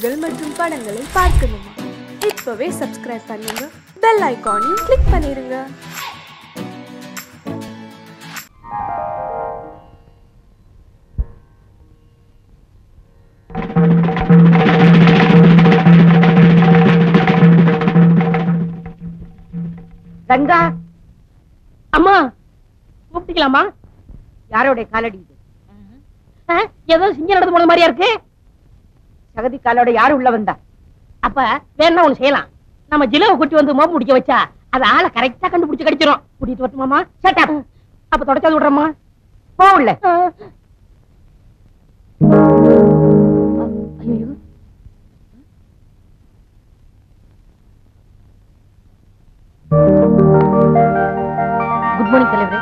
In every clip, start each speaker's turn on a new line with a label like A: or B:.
A: நிகழ்ச்சிகள் மற்றும் படங்களை பார்க்கணுமா? இப்பவே சப்ஸ்கிரைப் பண்ணுங்க, பெல் ஐகானையும் கிளிக் பண்ணிருங்க.
B: ரங்கா, அம்மா கூப்பிட்டுக்கலாமா? யாரோட காலடி இது? ஏதோ சிங்கம் நடந்து போன மாதிரியா இருக்கு. சகதி காலோட யாரு உள்ள வந்தா? அப்ப வேணா ஒண்ணு செய்யலாம். நம்ம ஜிலவை கூட்டி வந்து மோப்பு முடிக்க வச்சா அது ஆளை கரெக்டா கண்டுபிடிச்சு கடிச்சிடும். கூட்டிட்டு வரட்டுமாமா? சட்டா அப்ப தொடச்சாது விடுறோமா? போகல. ஐயோ, குட் மார்னிங் தலைவரே.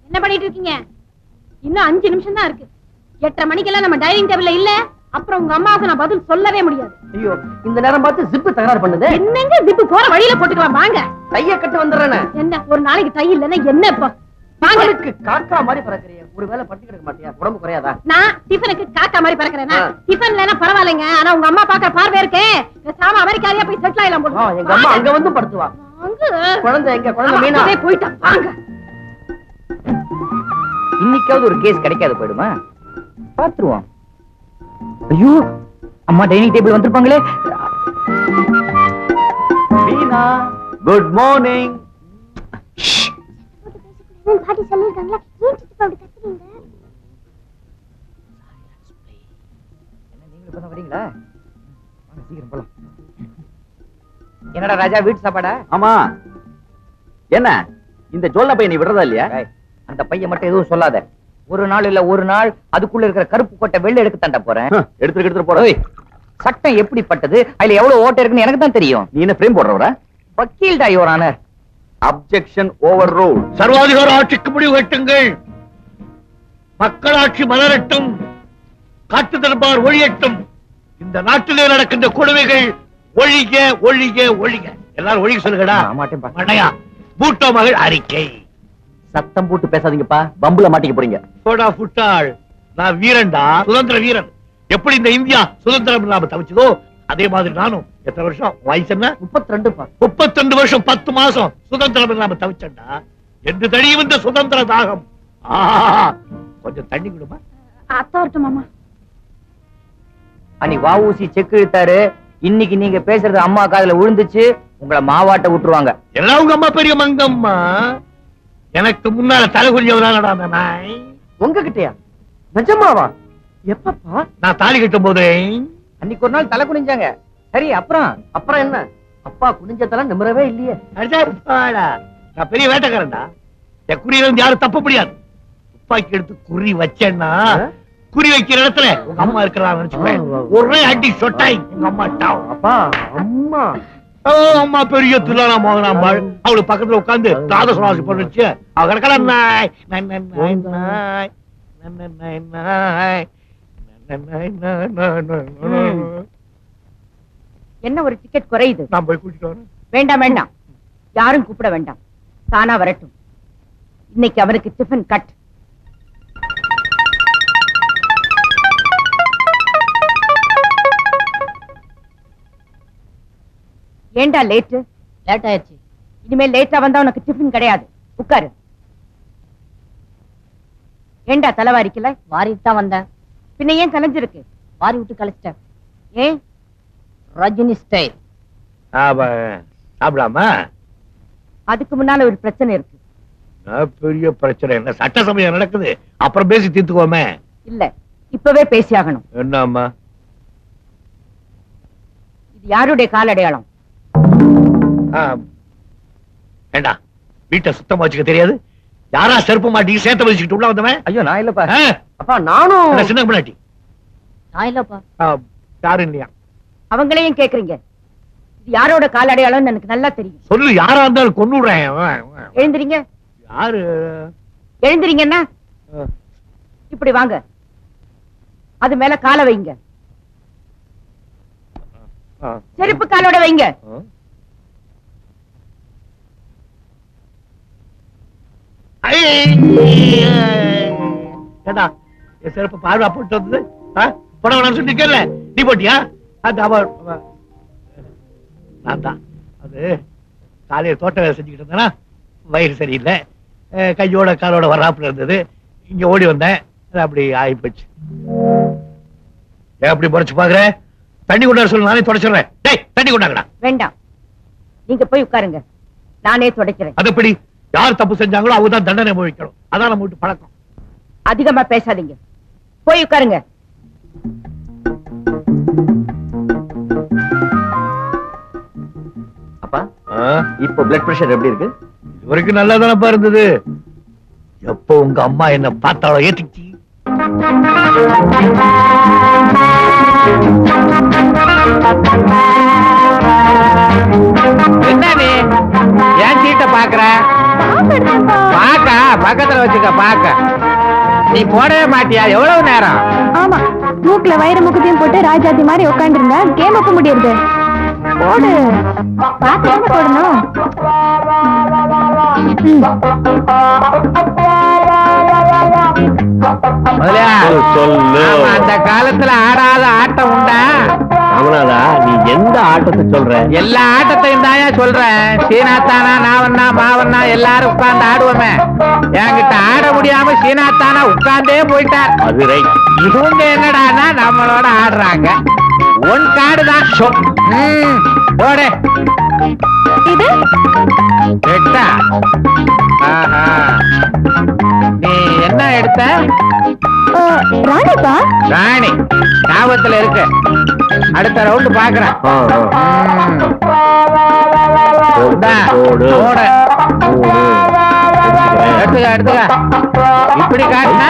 B: என்ன பண்ணிட்டு இருக்கீங்க? இன்னும் 5 நிமிஷம் தான் இருக்கு. 8:30 மணிக்கெல்லாம் நம்ம டைனிங் டேபிள்ல இல்ல. அப்புறம் உங்க அம்மாவுக்கு நான் பதில் சொல்லவே முடியாது.
C: ஐயோ, இந்த நேரம் பார்த்து ஜிப்பு தகராறு பண்ணுது.
B: என்னங்க ஜிப்பு? போற வழியில போட்டுக்கலாம் வாங்க.
C: டைய கட்டு வந்துடுறேன்.
B: என்ன ஒரு நாளைக்கு டை இல்லன்னா என்ன இப்ப? வாங்க.
C: காக்கா மாதிரி பறக்கறிய. ஒரு வேளை பட்டி கிடக்க மாட்டியா? உடம்பு குறையாதா?
B: நான் டிஃபனுக்கு காக்கா மாதிரி பறக்கறேனா? டிஃபன் இல்லனா பரவாயில்லைங்க. ஆனா உங்க அம்மா பாக்க பார்வை இருக்கே. சாம அமெரிக்காலயே போய் செட்டில் ஆயிலாம் போடு.
C: எங்க அம்மா அங்க வந்து படுத்துவா. குழந்தை எங்க? குழந்தை மீனா
B: போய்ட்டா. வாங்க.
D: இன்னைக்காவது ஒரு கேஸ் கிடைக்காது போயிடுமா? பாத்துருவோம். ஐயோ, அம்மா டைனிங் டேபிள் வந்திருப்பாங்களே. Meena, good morning.
E: பாட்டி சொல்லிருக்காங்களா? ஏன் சித்தப்பா அப்படி கத்துறீங்க?
D: என்ன நீங்க இப்ப வரீங்களா? வாங்க சீக்கிரம் போலாம். என்னடா ராஜா, வீட்டு சாப்பாடா?
F: ஆமா. என்ன இந்த ஜோல்ல பையன் நீ விடுறதா இல்லையா?
D: அந்த பையன் மட்டும் எதுவும் சொல்லாத. ஒரு நாள் இல்ல ஒரு நாள் அதுக்குள்ள இருக்கிற கருப்பு கொட்டை வெளில எடுக்க தண்ட போறேன்.
F: எடுத்துட்டு போறேன்.
D: சட்டம் எப்படிப்பட்டது, அதுல எவ்வளவு ஓட்டை இருக்குன்னு எனக்கு தான் தெரியும்.
F: நீ என்ன பிரேம் போடுறவரா?
D: வக்கீல் டா your honour.
F: Objection over rule.
G: சர்வாதிகார ஆட்சிக்கு முடிவு கட்டுங்கள். மக்களாட்சி மலரட்டும், காட்டு தர்பார் ஒழியட்டும். இந்த நாட்டிலே நடக்கின்ற கொடுமைகள் ஒழிக ஒழிக ஒழிக. எல்லாரும் ஒழிக சொல்லுங்கடா. மண்டையா பூட்டோ மகள் அறிக்கை.
F: சத்தம் போட்டு பேசாதீங்கப்பா, பம்புல மாட்டிக்க போறீங்க.
G: போடா புட்டாள், நான் வீரன்டா, சுதந்திர வீரன். எப்படி இந்த இந்தியா சுதந்திரம் இல்லாம தவிச்சதோ அதே மாதிரி நானும். எத்தனை வருஷம் வயசு என்ன?
C: 32.
G: 32 வருஷம் 10 மாசம் சுதந்திரம் இல்லாம தவிச்சண்டா. என்று தடியும் இந்த சுதந்திர தாகம். கொஞ்சம் தண்ணி கொடுமா.
B: அத்தார்ட்டு மாமா.
D: அன்னைக்கு வாவூசி செக் இழுத்தாரு. இன்னைக்கு நீங்க பேசுறது அம்மா காதுல விழுந்துச்சு. உங்களை மாவாட்ட விட்டுருவாங்க.
G: எல்லாம் உங்க அம்மா பெரிய மங்கம்மா. எனக்கு முன்னால தலை குனிஞ்சவதானடா அந்த நாய்.
C: உங்ககிட்டயா? நிஜமாவா? எப்பப்பா?
G: நான் தாலி கட்டும் போது
D: அன்னைக்கு ஒரு நாள் தலை குனிஞ்சாங்க. சரி,
C: அப்புறம் என்ன? அப்பா குனிஞ்சதெல்லாம் நிமிரவே இல்லையே.
G: நான் பெரிய வேட்டைக்காரன்டா. என் குறியில இருந்து யாரும் தப்ப முடியாது. துப்பாக்கி எடுத்து குறி வச்சேன்னா குறி வைக்கிற இடத்துல உங்க அம்மா இருக்கிறான்னு நினைச்சுப்பேன். ஒரே அடி சொட்டாய் உங்க அம்மா டாவ்.
C: அப்பா, அம்மா
G: அம்மா பெரிய துலானா மோகனாம்பாள். அவளுக்கு பக்கத்துல உட்கார்ந்து ராதசுவாசி பண்ணுச்சு. அவ கிடக்கலாம் நாய் நாய் நாய் நாய் நாய் நாய் நாய்.
B: என்ன ஒரு டிக்கெட் குறையுது?
G: நான் போய் கூட்டிட்டு வரேன்.
B: வேண்டாம் வேண்டாம், யாரும் கூப்பிட வேண்டாம். தானா வரட்டும். இன்னைக்கு அவனுக்கு டிஃபன் கட். ஏண்டா லேட் ஆயிடுச்சு. இனிமே லேட்டா வந்தா உனக்கு டிஃபன் கிடையாது. உட்காரு. ஏண்டா தலைவாரிக்கல? வாரிட்டு தான் வந்தேன். பின்ன ஏன் கலைஞ்சிருக்கு? வாரி விட்டு கலைச்சிட்டேன். ஏன்? ரஜினி ஸ்டைல்.
G: சாப்பிடாமா?
B: அதுக்கு முன்னால ஒரு பிரச்சனை இருக்கு.
G: பெரிய பிரச்சனை என்ன? சட்ட சமயம் நடக்குது, அப்புறம் பேசி தீர்த்துக்கோமே.
B: இல்ல, இப்பவே பேசி ஆகணும்.
G: என்னம்மா?
B: இது யாருடைய கால் அடையாளம்?
G: ஏண்டா வீட்டை சுத்தமா வச்சுக்க தெரியாது? யாரா செருப்பு மாட்டி சேர்த்த வச்சுக்கிட்டு உள்ள வந்தவன்?
D: ஐயோ, நான் இல்லப்பா.
C: அப்பா, நானும்
G: சின்ன முன்னாடி.
B: நான் இல்லப்பா.
G: யாரு இல்லையா?
B: அவங்களையும் கேக்குறீங்க? இது யாரோட கால் அடையாளம்னு எனக்கு நல்லா தெரியும்.
G: சொல்லு, யாரா இருந்தாலும் கொன்னுடுறேன்.
B: எழுந்திரீங்க.
G: யாரு?
B: எழுந்திரீங்கன்னா இப்படி வாங்க. அது மேல காலை வைங்க. செருப்பு காலோட வைங்க.
G: ஏடா என் செருப்பு பார்வா போட்டு வந்தது போட வேணாம்னு சொல்லிருக்கல, நீ போட்டியா? நான் தான் அது காலையில தோட்ட வேலை செஞ்சுக்கிட்டு இருந்தேன்னா வயிறு சரியில்லை, கையோட காலோட வராப்புல இருந்தது, இங்க ஓடி வந்தேன், அது அப்படி ஆயிப்போச்சு. ஏன் அப்படி முறைச்சு பாக்குற? தண்ணி கொண்டாட சொல்லு, நானே தொடச்சிடுறேன். டேய் தண்ணி கொண்டாங்கடா.
B: வேண்டாம், நீங்க போய் உட்காருங்க, நானே துடைக்கிறேன்.
G: அது எப்படி? யார் தப்பு செஞ்சாங்களோ அவங்க தான் தண்டனை அனுபவிக்கணும், அதான் நம்ம வீட்டு பழக்கம்.
B: அதிகமா பேசாதீங்க, போய் உட்காருங்க.
F: அப்பா இப்போ பிளட் பிரஷர் எப்படி இருக்கு?
G: இவருக்கு நல்லா தானப்பா இருந்தது. எப்போ உங்க அம்மா என்ன பார்த்தாலும் ஏத்திச்சு.
D: என்ன நீ ஏன் சீட்டை பாக்குற? பாக்க பக்கத்துல வச்சுக்க, பாக்க. நீ போடவே மாட்டியா? எவ்வளவு நேரம்?
E: ஆமா, மூக்குல வயிறு முக்கத்தையும் போட்டு ராஜாத்தி மாதிரி உட்காந்துருந்தா கேம் வைக்க முடியாது. போடு, பார்த்து போடணும்.
D: அந்த காலத்துல ஆடாத ஆட்டம் உண்டா?
F: ராமநாதா, நீ எந்த ஆட்டத்தை சொல்ற?
D: எல்லா ஆட்டத்தையும் தாயா சொல்றேன். சீனாத்தானா, நாவண்ணா, மாவண்ணா எல்லாரும் உட்கார்ந்து ஆடுவோமே. என்கிட்ட ஆட முடியாம சீனாத்தானா உட்கார்ந்தே போயிட்டார்.
F: அது ரைட்.
D: இவங்க என்னடானா நம்மளோட ஆடுறாங்க. ஒன் கார்டு தான். போடு.
E: இது
D: எட்டா? ஆஹா, நீ என்ன எடுத்த?
E: ராணிப்பா.
D: ராணி ஞாபகத்துல இருக்கு. அடுத்த ரவுண்டு பாக்குறேன். எடுத்துக்க எடுத்துக்க. இப்படி காட்டினா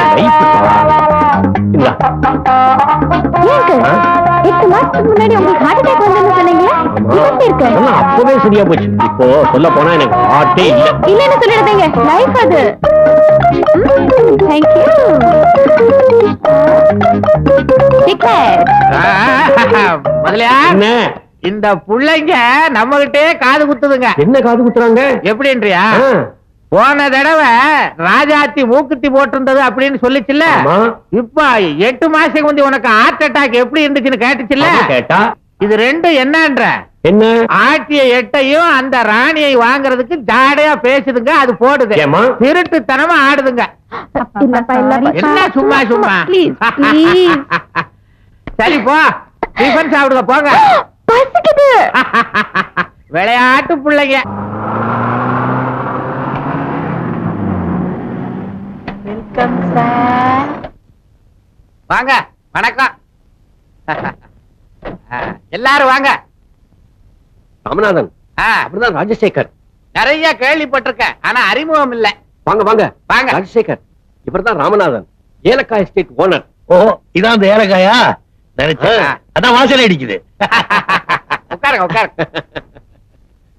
E: 8 மாசத்துக்கு முன்னாடி உங்களுக்கு ஹார்ட் அட்டாக் வந்ததுன்னு சொன்னீங்களா? எப்படி இருக்கு?
F: அப்பவே சரியா போச்சு. இப்போ சொல்ல போனா எனக்கு ஹார்ட்டே இல்ல.
E: இல்லன்னு சொல்லிடுறீங்க, லைஃப் அது. Thank you.
D: முதலியா இந்த புள்ளைங்க நம்ம கிட்டே காது குத்துதுங்க.
F: என்ன காது குத்துறாங்க?
D: எப்படின்றியா? போன தடவை ராஜாத்தி மூக்குத்தி போட்டிருந்தது அப்படின்னு சொல்லிச்சுல்ல, இப்ப 8 மாசத்துக்கு முந்தி உனக்கு ஹார்ட் அட்டாக் எப்படி இருந்துச்சுன்னு கேட்டுச்சுல்ல.
F: கேட்டா
D: இது ரெண்டும் என்னன்ற?
F: என்ன?
D: ஆட்டிய எட்டையும் அந்த ராணியை வாங்குறதுக்கு ஜாடையா பேசுதுங்க. அது போடுது, திருட்டுத்தனமா ஆடுதுங்க. என்ன சும்மா சும்மா? சரி போ, டிஃபன் சாப்பிடுங்க போங்க. விளையாட்டு பிள்ளைங்க. வாங்க, வணக்கம். எல்லாரும் வாங்க.
F: ராமநாதன், அப்படிதான் ராஜசேகர்.
D: நிறைய கேள்விப்பட்டிருக்கேன், ஆனா அறிமுகம் இல்ல.
F: வாங்க வாங்க
D: வாங்க.
F: ராஜசேகர், இவர்தான் ராமநாதன், ஏலக்காய் எஸ்டேட் ஓனர்.
G: ஓ, இதான் அந்த ஏலக்காயா? அதான் வாசனை அடிக்குது.
D: உட்காருங்க உட்காருங்க.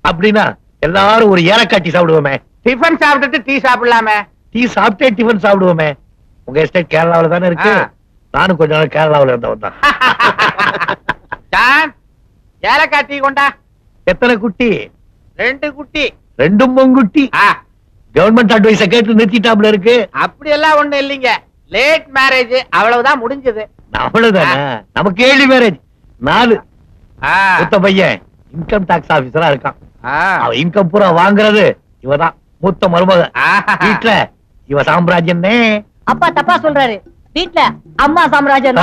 G: அப்படின்னா எல்லாரும் ஒரு ஏலக்காய் டீ சாப்பிடுவோமே.
D: டிஃபன் சாப்பிட்டுட்டு டீ சாப்பிடலாமே.
G: டீ சாப்பிட்டே டிஃபன் சாப்பிடுவோமே. உங்க எஸ்டேட் கேரளாவில தானே இருக்கு. நானும் கொஞ்ச நாள் கேரளாவில இருந்தவன் தான்.
D: ஏலக்காய் டீ கொண்டா.
G: எத்தனை குட்டி?
D: 2 குட்டி.
G: 2 பொங்குட்டி. கவர்மெண்ட் அட்வைஸ கேட்டு நிறுத்திட்டாப்ல இருக்கு.
D: அப்படி எல்லாம் ஒண்ணு இல்லைங்க. லேட் மேரேஜ், அவ்வளவுதான் முடிஞ்சது.
G: அவ்வளவுதானே? நமக்கு ஏழு மேரேஜ். 4 மூத்த பையன் இன்கம் டாக்ஸ் ஆபீசரா இருக்கான். அவ இன்கம் பூரா வாங்குறது இவதான் மூத்த மருமக. வீட்டுல இவ சாம்ராஜ்யம்.
B: அப்பா தப்பா சொல்றாரு, வீட்டுல அம்மா சாம்ராஜ்யம்.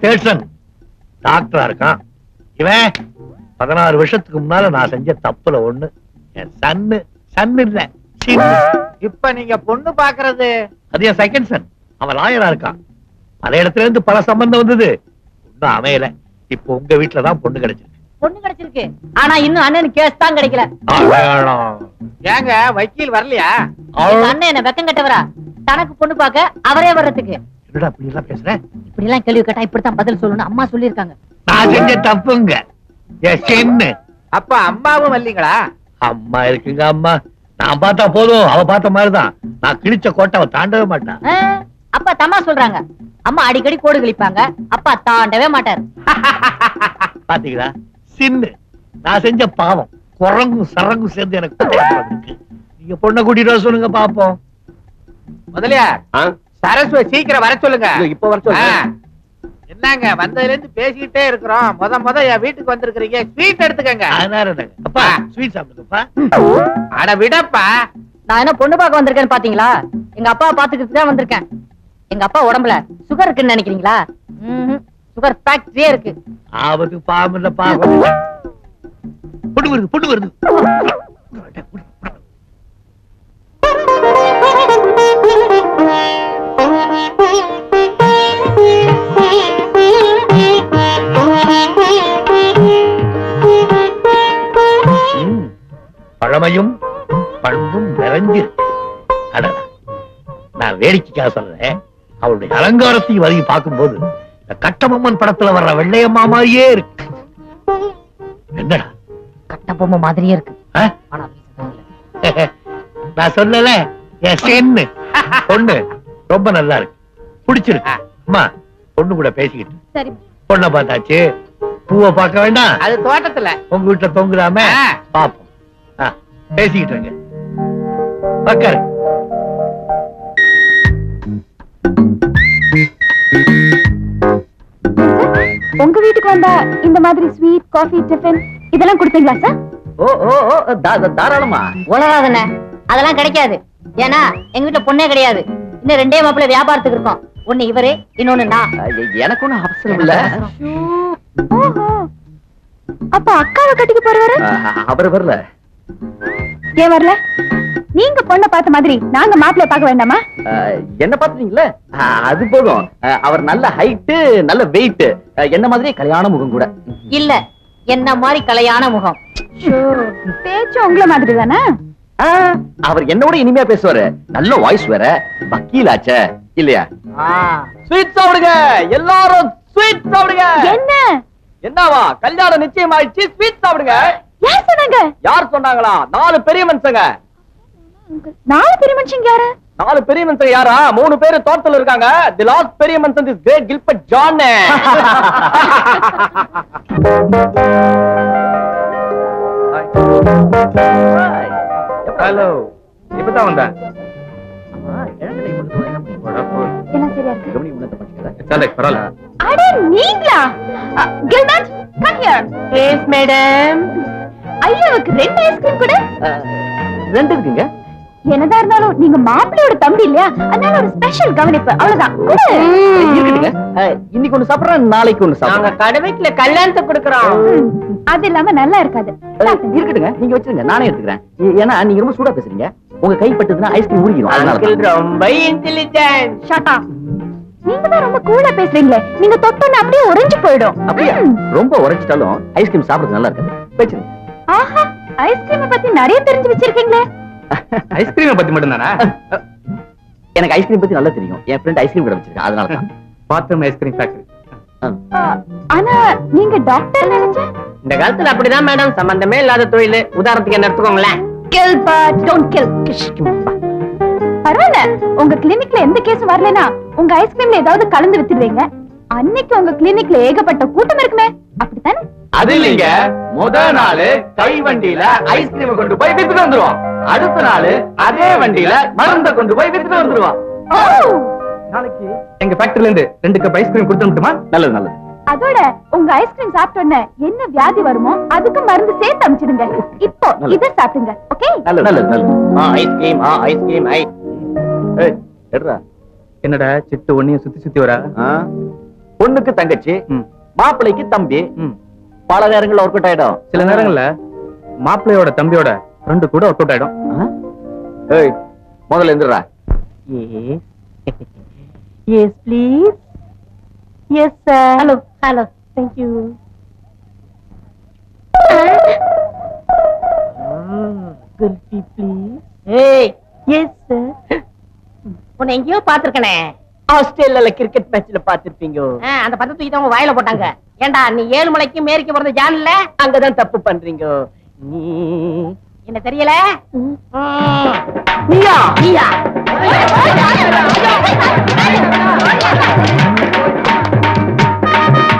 G: தேட்சன் டாக்டரா இருக்கான். இவன் 16 வருஷத்துக்கு முன்னால நான் செஞ்ச தப்புல ஒண்ணு என் சன்னு இல்ல.
D: இப்ப நீங்க பொண்ணு பாக்குறது
G: அது என் செகண்ட் சன். அவன் லாயரா இருக்கான். பல இடத்துல இருந்து பல சம்பந்தம் வந்தது, ஒன்னும் அமையல. இப்போ உங்க வீட்டுலதான் பொண்ணு கிடைச்சிருக்கு.
B: பொண்ணு கிடைச்சிருக்கு, ஆனா இன்னும் அண்ணன் கேஸ் தான் கிடைக்கல.
D: ஏங்க வக்கீல் வரலையா?
B: அண்ணன் என்ன வெக்கம் கட்டவரா? தனக்கு பொண்ணு பார்க்க அவரே வர்றதுக்கு.
G: என்னடா இப்படி எல்லாம் பேசுறேன்?
B: இப்படி எல்லாம் கேள்வி கேட்டா இப்படித்தான் பதில் சொல்லணும், அம்மா சொல்லிருக்காங்க.
G: நான் செஞ்ச தப்புங்க.
D: அப்ப அம்மாவும் வரலீங்களா?
G: அம்மா இருக்குங்க. அம்மா நான் பார்த்தா போதும், அவ பார்த்த மாதிரிதான். நான் கிழிச்ச கோட்டை அவ தாண்டவே மாட்டான்.
B: அப்பா தம்மா சொல்றாங்க, அம்மா அடிக்கடி கோடு கிழிப்பாங்க, அப்பா தாண்டவே மாட்டாரு.
G: பாத்தீங்களா? சின்ன நான் செஞ்ச பாவம் குரங்கும் சரங்கும் சேர்ந்து எனக்கு இருக்கு. நீங்க பொண்ணை கூட்டிட்டு வர சொல்லுங்க பாப்போம்.
D: முதலியார் சரஸ்வதி சீக்கிரம் வர சொல்லுங்க.
F: இப்ப வர சொல்லுங்க.
D: என்னங்க வந்ததுல இருந்து பேசிக்கிட்டே இருக்கிறோம். முத என் வீட்டுக்கு வந்திருக்கிறீங்க, ஸ்வீட் எடுத்துக்கங்க.
G: அப்பா ஸ்வீட் சாப்பிடுங்கப்பா.
D: அட விடப்பா.
B: நான் என்ன பொண்ணு பார்க்க வந்திருக்கேன்னு பாத்தீங்களா? எங்க அப்பா பாத்துக்கிட்டு தான் வந்திருக்கேன். எங்க அப்பா உடம்புல சுகர் இருக்குன்னு நினைக்கிறீங்களா? சுகர் ஃபேக்டரியே இருக்கு.
G: ஆவது பாம்புலப்பா. பொண்ணு வருது, பொண்ணு வருது. பழமையும் பண்பும் நிறைஞ்சிருக்கு. நான் வேடிக்கைக்காக சொல்றேன். அவளுடைய அலங்காரத்தையும் வரையும் பார்க்கும்போது இந்த கட்டபொம்மன் படத்துல வர்ற வெள்ளையம்மா மாதிரியே இருக்கு. என்னடா
B: கட்டபொம்மை மாதிரியே இருக்கு.
G: நான் சொல்லல என் சென்னு பொண்ணு ரொம்ப நல்லா இருக்கு, பிடிச்சிருக்கு. அம்மா பொண்ணு கூட பேசிக்கிட்டு
E: சரி
G: பொண்ணை பார்த்தாச்சு, பூவை பார்க்க வேண்டாம்.
D: அது தோட்டத்துல
G: உங்க வீட்டுல தொங்குறாம பாப்போம். பேசிக்கிட்டு இருங்க. உட்காரு.
E: உங்க வீட்டுக்கு வந்தா இந்த மாதிரி ஸ்வீட் காஃபி டிஃபன் இதெல்லாம் கொடுப்பீங்களா சார்?
F: ஓ ஓ ஓ தாராளமா.
B: உலகாதன அதெல்லாம் கிடைக்காது. ஏன்னா எங்க வீட்டுல பொண்ணே கிடையாது. இன்னும் 2 மாப்பிள்ளை வியாபாரத்துக்கு இருக்கோம். ஒண்ணு இவரு, இன்னொன்னு நான்.
F: எனக்கு ஒண்ணும் அவசரம் இல்ல.
E: ஓஹோ, அப்ப அக்காவை கட்டிக்க போறவரு
F: அவர் வரல.
E: ஏன் வரல? நீங்க பொண்ணை பார்த்த மாதிரி நாங்க மாப்பிள்ளை பார்க்க வேண்டாமா?
F: என்ன பாத்துட்டீங்களா? அது போதும். அவர் நல்ல ஹைட், நல்ல வெயிட், என்ன மாதிரி கல்யாண முகம் கூட
B: இல்ல. என்ன மாதிரி கலையான முகம்.
E: பேச்சு உங்கள மாதிரி தானே?
F: அவர் என்னோட இனிமையா பேசுவாரு. நல்ல வாய்ஸ் வேற, வக்கீலாச்சே இல்லையா? ஸ்வீட் சாப்பிடுங்க எல்லாரும், ஸ்வீட் சாப்பிடுங்க.
E: என்ன
F: என்னவா கல்யாணம் நிச்சயம் ஆயிடுச்சு, ஸ்வீட் சாப்பிடுங்க.
E: யார் சொன்னாங்க?
F: யார் சொன்னாங்களா? 4 பெரிய மனுஷங்க.
E: 4 பெரிய மனுஷங்க யாரு?
F: 4 பெரிய மனுஷங்க யாரா? 3 பேரு தோட்டத்துல இருக்காங்க. தி லாஸ்ட் பெரிய மனுஷன் is great Gilbert John.
D: Hello, இப்பதான் வந்தேன்.
E: எல்லாம் சரியா இருக்கு.
D: பரவாயில்ல.
E: அட நீங்களா? Gilbert come here.
B: Yes madam.
E: ஐயாவுக்கு 2 ஐஸ்கிரீம் கூட.
F: 2 இருக்குங்க.
E: என்னதா இருந்தாலும் நீங்க மாப்பிள்ளையோட தம்பி இல்லையா? அதனால ஒரு ஸ்பெஷல் கவனிப்பு அவ்வளவுதான்.
F: இருக்குங்க. இன்னைக்கு ஒண்ணு சாப்பிடுறேன், நாளைக்கு ஒண்ணு சாப்பிடுறேன்.
B: கடைவீட்டுல கல்யாணத்தை கொடுக்கறோம்.
E: அது இல்லாம நல்லா இருக்காது.
F: இருக்குதுங்க, நீங்க வச்சிருங்க, நானே எடுத்துக்கிறேன். ஏன்னா நீங்க ரொம்ப சூடா பேசுறீங்க. உங்க கை பட்டதுன்னா ஐஸ்கிரீம் ஊறிடும். அதனால
B: ரொம்ப இன்டெலிஜென்ட்.
E: Shut up. நீங்க தான் ரொம்ப கூலா பேசுறீங்களே. நீங்க தொட்டோன்னு அப்படியே உறைஞ்சு போயிடும்.
F: அப்படியே ரொம்ப உரைச்சிட்டாலும் ஐஸ்கிரீம் சாப்பிடுறது நல்லா இருக்காது. வச்சிருங்க.
E: ஆஹா, ஐஸ்கிரீம் பத்தி நிறைய தெரிஞ்சு வச்சிருக்கீங்களே.
D: ஐஸ்கிரீம் பத்தி மட்டும் தானா?
F: எனக்கு ஐஸ்கிரீம் பத்தி நல்லா தெரியும். என் ஃப்ரெண்ட் ஐஸ்கிரீம் கடை வச்சிருக்கேன், அதனால தான்.
D: Bathroom ice cream factory.
E: ஆனா நீங்க டாக்டர் நினைச்சேன்.
B: இந்த காலத்துல அப்படிதான் மேடம், சம்பந்தமே இல்லாத தொழில். உதாரணத்துக்கு என்ன எடுத்துக்கோங்களேன்.
E: Kill but don't kill. பரவாயில்ல, உங்க கிளினிக்ல எந்த கேஸும் வரலனா உங்க ஐஸ்கிரீம்ல ஏதாவது கலந்து வித்துடுவீங்க. அன்னைக்கு உங்க கிளினிக்ல ஏகப்பட்ட கூட்டம் இருக்குமே, அப்படித்தானே?
F: அது இல்லைங்க. முதல் நாள் கை வண்டியில ஐஸ்கிரீம் கொண்டு போய் வித்துட்டு வந்துருவோம். அடுத்த நாள் அதே வண்டியில மருந்தை கொண்டு போய் வித்துட்டு வந்துருவோம்.
D: நாளைக்கு எங்க ஃபேக்டரில இருந்து 2 கப் ஐஸ்கிரீம் கொடுத்துட்டுமா?
F: நல்லது நல்லது.
E: அதோட உங்க ஐஸ்கிரீம் சாப்பிட்ட உடனே என்ன வியாதி வருமோ அதுக்கு மருந்து சேர்த்து அனுப்பிச்சிடுங்க. இப்போ இத சாப்பிடுங்க. ஓகே?
F: நல்லது நல்லது நல்லது. ஐஸ்கிரீம் ஐஸ்கிரீம் ஐ. ஏய் எடுடா.
D: என்னடா சிட்டு ஒண்ணையும் சுத்தி சுத்தி வரா?
F: பொண்ணுக்கு தங்கச்சி, மாப்பிள்ளைக்கு தம்பி. பல நேரங்கள்ல ஒர்க் அவுட் ஆயிடும்.
D: சில நேரங்கள்ல மாப்பிள்ளையோட தம்பியோட ஃப்ரெண்டு கூட ஒர்க் அவுட் ஆயிடும்.
F: ஏய் முதல்ல எந்திரா.
B: Yes please. Yes sir. Hello. Hello. Thank you. Gulfi please. Hey. Yes sir. உன்னை எங்கேயோ பாத்துருக்கனே.
C: ஆஸ்திரேலியால கிரிக்கெட் மேட்ச்ல பாத்திருப்பீங்க.
B: அந்த பத்து தூக்கி அவங்க வாயில போட்டாங்க. ஏண்டா நீ 7 மலைக்கு மேற்கு போறது ஜான்ல?
C: அங்கதான் தப்பு பண்றீங்க. நீ
B: என்ன தெரியல?
C: நீயா
B: நீயா?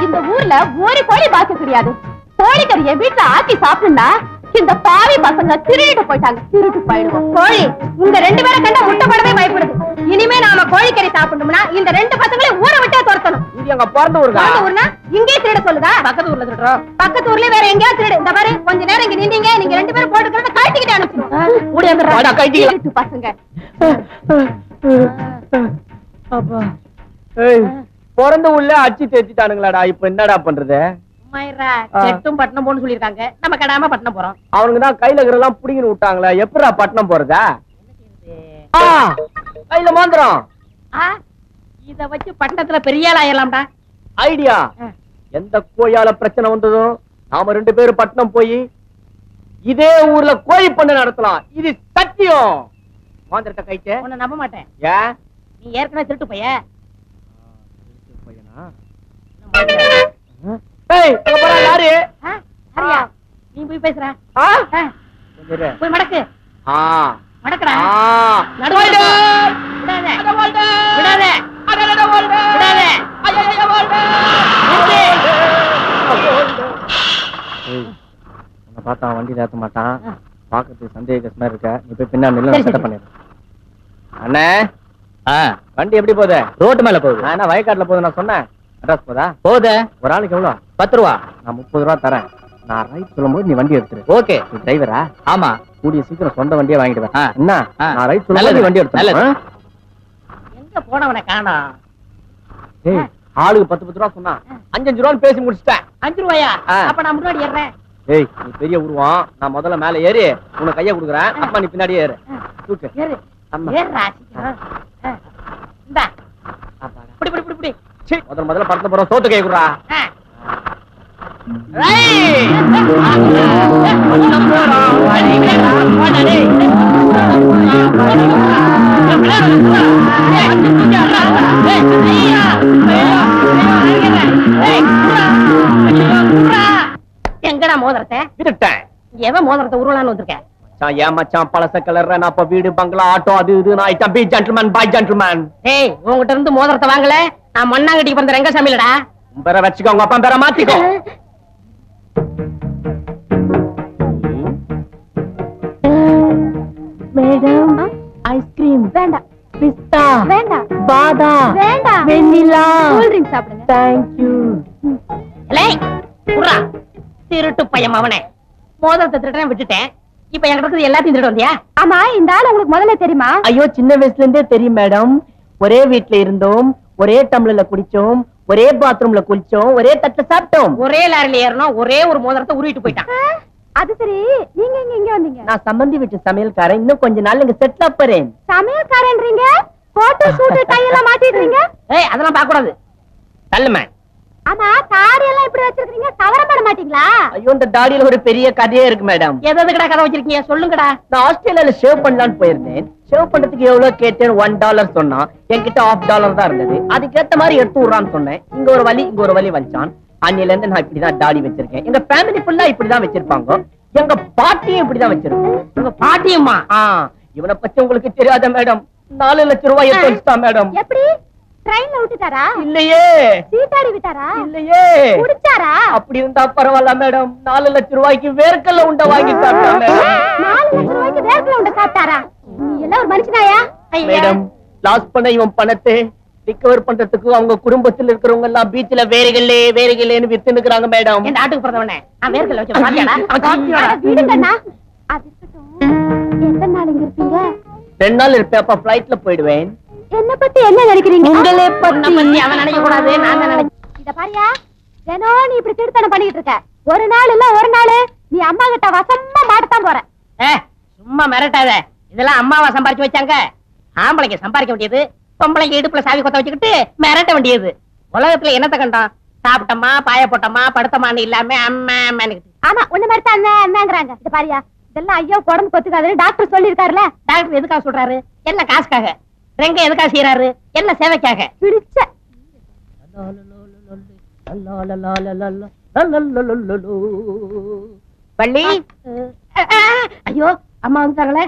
E: இந்த ஊர்ல ஒரு கோழி பாக்க கிடையாது. கோழிக்கறியை வீட்டுல ஆக்கி சாப்பிடுனா இந்த பாவி பசங்க திருடிட்டு போயிட்டாங்க. திருட்டு போயிடுவோம். கோழி உங்க 2 பேரை கண்டா முட்டை போடவே பயப்படுது. இனிமே
B: வேண்டும்னா இந்த ரெண்டு பசங்களையும் ஊரை விட்டே துரத்தணும்.
C: இது எங்க பிறந்த ஊருக்கா?
B: பிறந்த ஊர்னா இங்கே திருட சொல்லுதா?
C: பக்கத்து ஊர்ல திருடுறோம்.
B: பக்கத்து ஊர்ல வேற எங்கேயா திருடு. இந்த பாரு கொஞ்ச நேரம் இங்க நின்னீங்க, நீங்க ரெண்டு பேரும் போட்டுக்கிறத கழட்டிக்கிட்டு அனுப்பிச்சிருவோம்.
C: ஓடி அந்த
B: கழட்டிக்கிட்டு பசங்க.
C: அப்பா பிறந்த ஊர்ல அடிச்சு தேத்திட்டானுங்களாடா. இப்ப என்னடா பண்றது?
B: செட்டும் பட்டணம் போன்னு சொல்லிருக்காங்க. நம்ம கடாம பட்டணம் போறோம்.
C: அவனுக்கு தான் கையில இருக்கிறதெல்லாம் புடிங்கிட்டு விட்டாங்களே. எப்படா பட்டணம் போறதா? கையில மாந்திரம்.
B: இத வச்சு பட்டணத்துல பெரிய ஆள் ஆயிரலாம்டா.
C: ஐடியா. எந்த கோயால பிரச்சனை வந்ததோ நாம ரெண்டு பேரும் பட்டணம் போய் இதே ஊர்ல கோழி பண்ண நடத்தலாம். இது சத்தியம். மாந்திரத்தை கைட்டு
B: உன்னை நம்ப மாட்டேன்.
C: ஏன்?
B: நீ ஏற்கனவே திருட்டு பைய.
C: யாரு?
B: நீ போய் பேசுற. போய் மடக்கு. மடக்குடா.
C: பார்த்தா வண்டி ஏத்த மாட்டான். பாக்கிறதுக்கு சந்தேகமா இருக்க. நீ போய் பின்னாடி செட்டப் பண்ணிடு. அண்ணே வண்டி எப்படி போகுது? ரோட்டு மேல போகுது. நான் என்ன வயக்காட்டுல போகுது நான் சொன்னேன். அட்ரஸ் போதா? போகுது. ஒரு ஆளுக்கு எவ்வளவு? 10 ரூபா. நான் 30 ரூபா தரேன். நான் ரைட் சொல்லும்போது நீ வண்டி எடுத்துரு. ஓகே. நீ டிரைவரா? ஆமா. கூடிய சீக்கிரம் சொந்த வண்டியை வாங்கிடுவேன். என்ன? நான் ரைட் சொல்லும்போது வண்டி எடுத்து.
B: எங்க போனவனை காணோம்.
C: ஏய் ஆளுக்கு 10 ரூபா சொன்னா 5 ரூபான்னு பேசி முடிச்சிட்டேன்.
B: 5 ரூபாயா? அப்ப நான் முன்னாடி ஏறேன்.
C: ஏய் நீ பெரிய உருவம். நான் முதல்ல மேல ஏறி உனக்கு கைய கொடுக்குறேன். அம்மா நீ பின்னாடியே ஏறு. தூக்கு.
B: ஏறு. ஏறுடா சீக்கிரம். இந்தா. புடி புடி புடி புடி.
C: முதல்ல படத்துல போறோம். சோத்து கேக்குறா.
B: எங்கடா மோதிரத்தை
C: விட்டுட்டேன்.
B: எவன் மோதிரத்தை உருவலான்னு வந்திருக்கேன்.
C: ஏன் மச்சான் பழச கலர் நான் அப்ப வீடு பங்களா ஆட்டோ அது இது நான் item be gentleman by gentleman.
B: ஏய் உன்கிட்ட இருந்து மோதிரத்தை வாங்கல. நான் மண்ணாங்கட்டிக்கு பிறந்த ரங்கசாமிலடா.
C: உன் பேரை வச்சுக்கோ. உங்க அப்பா பேரை மாத்திக்கோ.
B: மேடம் ஐஸ்கிரீம்
E: வேண்டாம்.
B: பிஸ்தா
E: வேண்டாம்.
B: பாதாம்
E: வேண்டாம்.
B: வெண்ணிலா
E: கூல் ட்ரிங்க் சாப்பிடுங்க.
B: தேங்க்யூ. ஏய் குர்ரா திருட்டு பையன் அவனே. மோதிரத்தை திருடறேன் விட்டுட்டேன். இப்ப என்கிட்ட இருக்குது எல்லாத்தையும் திருட வந்தியா?
E: ஆமா இந்த ஆள் உங்களுக்கு முதல்ல தெரியுமா?
B: ஐயோ சின்ன வயசுல இருந்தே தெரியும் மேடம். ஒரே வீட்ல இருந்தோம், ஒரே டம்ளர்ல குடிச்சோம், ஒரே பாத்ரூம்ல குளிச்சோம், ஒரே தட்டுல சாப்பிட்டோம், ஒரே லாரில ஏறணும், ஒரே ஒரு மோதிரத்தை உருவிட்டு போயிட்டான்.
E: அது சரி நீங்க இங்க வந்தீங்க?
B: நான் சம்பந்தி வீட்டு சமையல்காரன். இன்னும் கொஞ்ச நாள் இங்க செட்டில் ஆப்பறேன்.
E: சமையல்காரன்றீங்க? போட்டோ ஷூட் டை எல்லாம் மாட்டிடுறீங்க?
B: ஏய் அதெல்லாம் பார்க்க கூடாது. தள்ளுமே.
E: ஆமா தாடி எல்லாம் இப்படி வச்சிருக்கீங்க. கவர பண்ண மாட்டீங்களா?
B: ஐயோ இந்த தாடியில ஒரு பெரிய கதையே இருக்கு மேடம். எதுக்குடா கதை வச்சிருக்கீங்க சொல்லுங்கடா. நான் ஆஸ்திரேலியால ஷேவ் பண்ணலாம்னு போயிருந்தேன். ஷேவ் பண்றதுக்கு எவ்வளவு கேட்டேன்? $1 சொன்னா என்கிட்ட $1/2 தான் இருந்தது. அதுக்கேத்த மாதிரி எடுத்து விடுறான்னு சொன்னேன். இங்க ஒரு வலி இங்க ஒரு வலி வச்சான். அன்னில இருந்து நான் இப்படிதான் தாடி வச்சிருக்கேன். எங்க ஃபேமிலி ஃபுல்லா இப்படிதான் வச்சிருப்பாங்க. எங்க பாட்டியும் இப்படிதான் வச்சிருக்கோம். உங்க பாட்டியம்மா? இவனை பத்தி உங்களுக்கு தெரியாத மேடம். 4 லட்சம் ரூபாய் எடுத்து வச்சுட்டான் மேடம்.
E: எப்படி? ட்ரெயின்ல விட்டுட்டாரா?
B: இல்லையே.
E: சீட்டாடி விட்டாரா?
B: இல்லையே.
E: குடிச்சாரா?
B: அப்படி இருந்தா பரவாயில்ல மேடம். 4 லட்சம் ரூபாய்க்கு வேர்க்கல்ல உண்டை வாங்கி சாப்பிட்டான் மேடம்.
E: 4 லட்சம் ரூபாய்க்கு வேர்க்கல்ல உண்டை சாப்பிட்டாரா? நீ எல்லாம் ஒரு மனுஷனாயா?
B: மேடம் லாஸ் பண்ண இவன் பணத்தை ரிகவர் பண்றதுக்கு அவங்க குடும்பத்தில் இருக்கிறவங்க எல்லாம் பீச்ல வேறுகளேன்னு வித்து நிக்கிறாங்க மேடம். என் நாட்டுக்கு பிறந்தவனே நான் வேர்க்கல்ல வச்சு பாத்தியாடா?
E: விடுங்கண்ணா. அது எத்தனை நாள் இங்க இருப்பீங்க?
B: 2 நாள் இருப்பேன். அப்ப பிளைட்ல போயிடுவேன்.
E: என்ன பத்தி என்ன நினைக்கிறீங்க?
B: உங்களே பத்தி அவன் நினைக்க கூடாது. நான் தான் நினைக்கிறேன்.
E: இத பாரியா தினம் நீ இப்படி திருத்தனம் பண்ணிட்டு இருக்க. ஒரு நாள் இல்ல ஒரு நாள் நீ அம்மா கிட்ட வசமா மாட்டத்தான் போற.
B: சும்மா மிரட்டாத. இதெல்லாம் அம்மாவா சம்பாரிச்சு வச்சாங்க. ஆம்பளைக்கு சம்பாதிக்க வேண்டியது, பொம்பளைக்கு இடுப்புல சாவி கொத்த வச்சுக்கிட்டு மிரட்ட வேண்டியது. உலகத்துல என்னத்த கண்டான்? சாப்பிட்டமா பாய போட்டமா படுத்தமான்னு இல்லாம அம்மா அம்மான்னு.
E: ஆமா உன்ன மாதிரி தான் அண்ணாங்கிறாங்க. இத பாரியா இதெல்லாம் ஐயோ உடம்பு கொத்துக்காதுன்னு டாக்டர் சொல்லிருக்காருல்ல.
B: டாக்டர் எதுக்காக சொல்றாரு? எல்லாம் காசுக்காக. ரெங்க எதுக்காக செய்யறாரு? எல்லாம் சேவைக்காக.
E: பிடிச்ச
B: பள்ளி. ஐயோ அம்மா வந்துட்டாங்களே.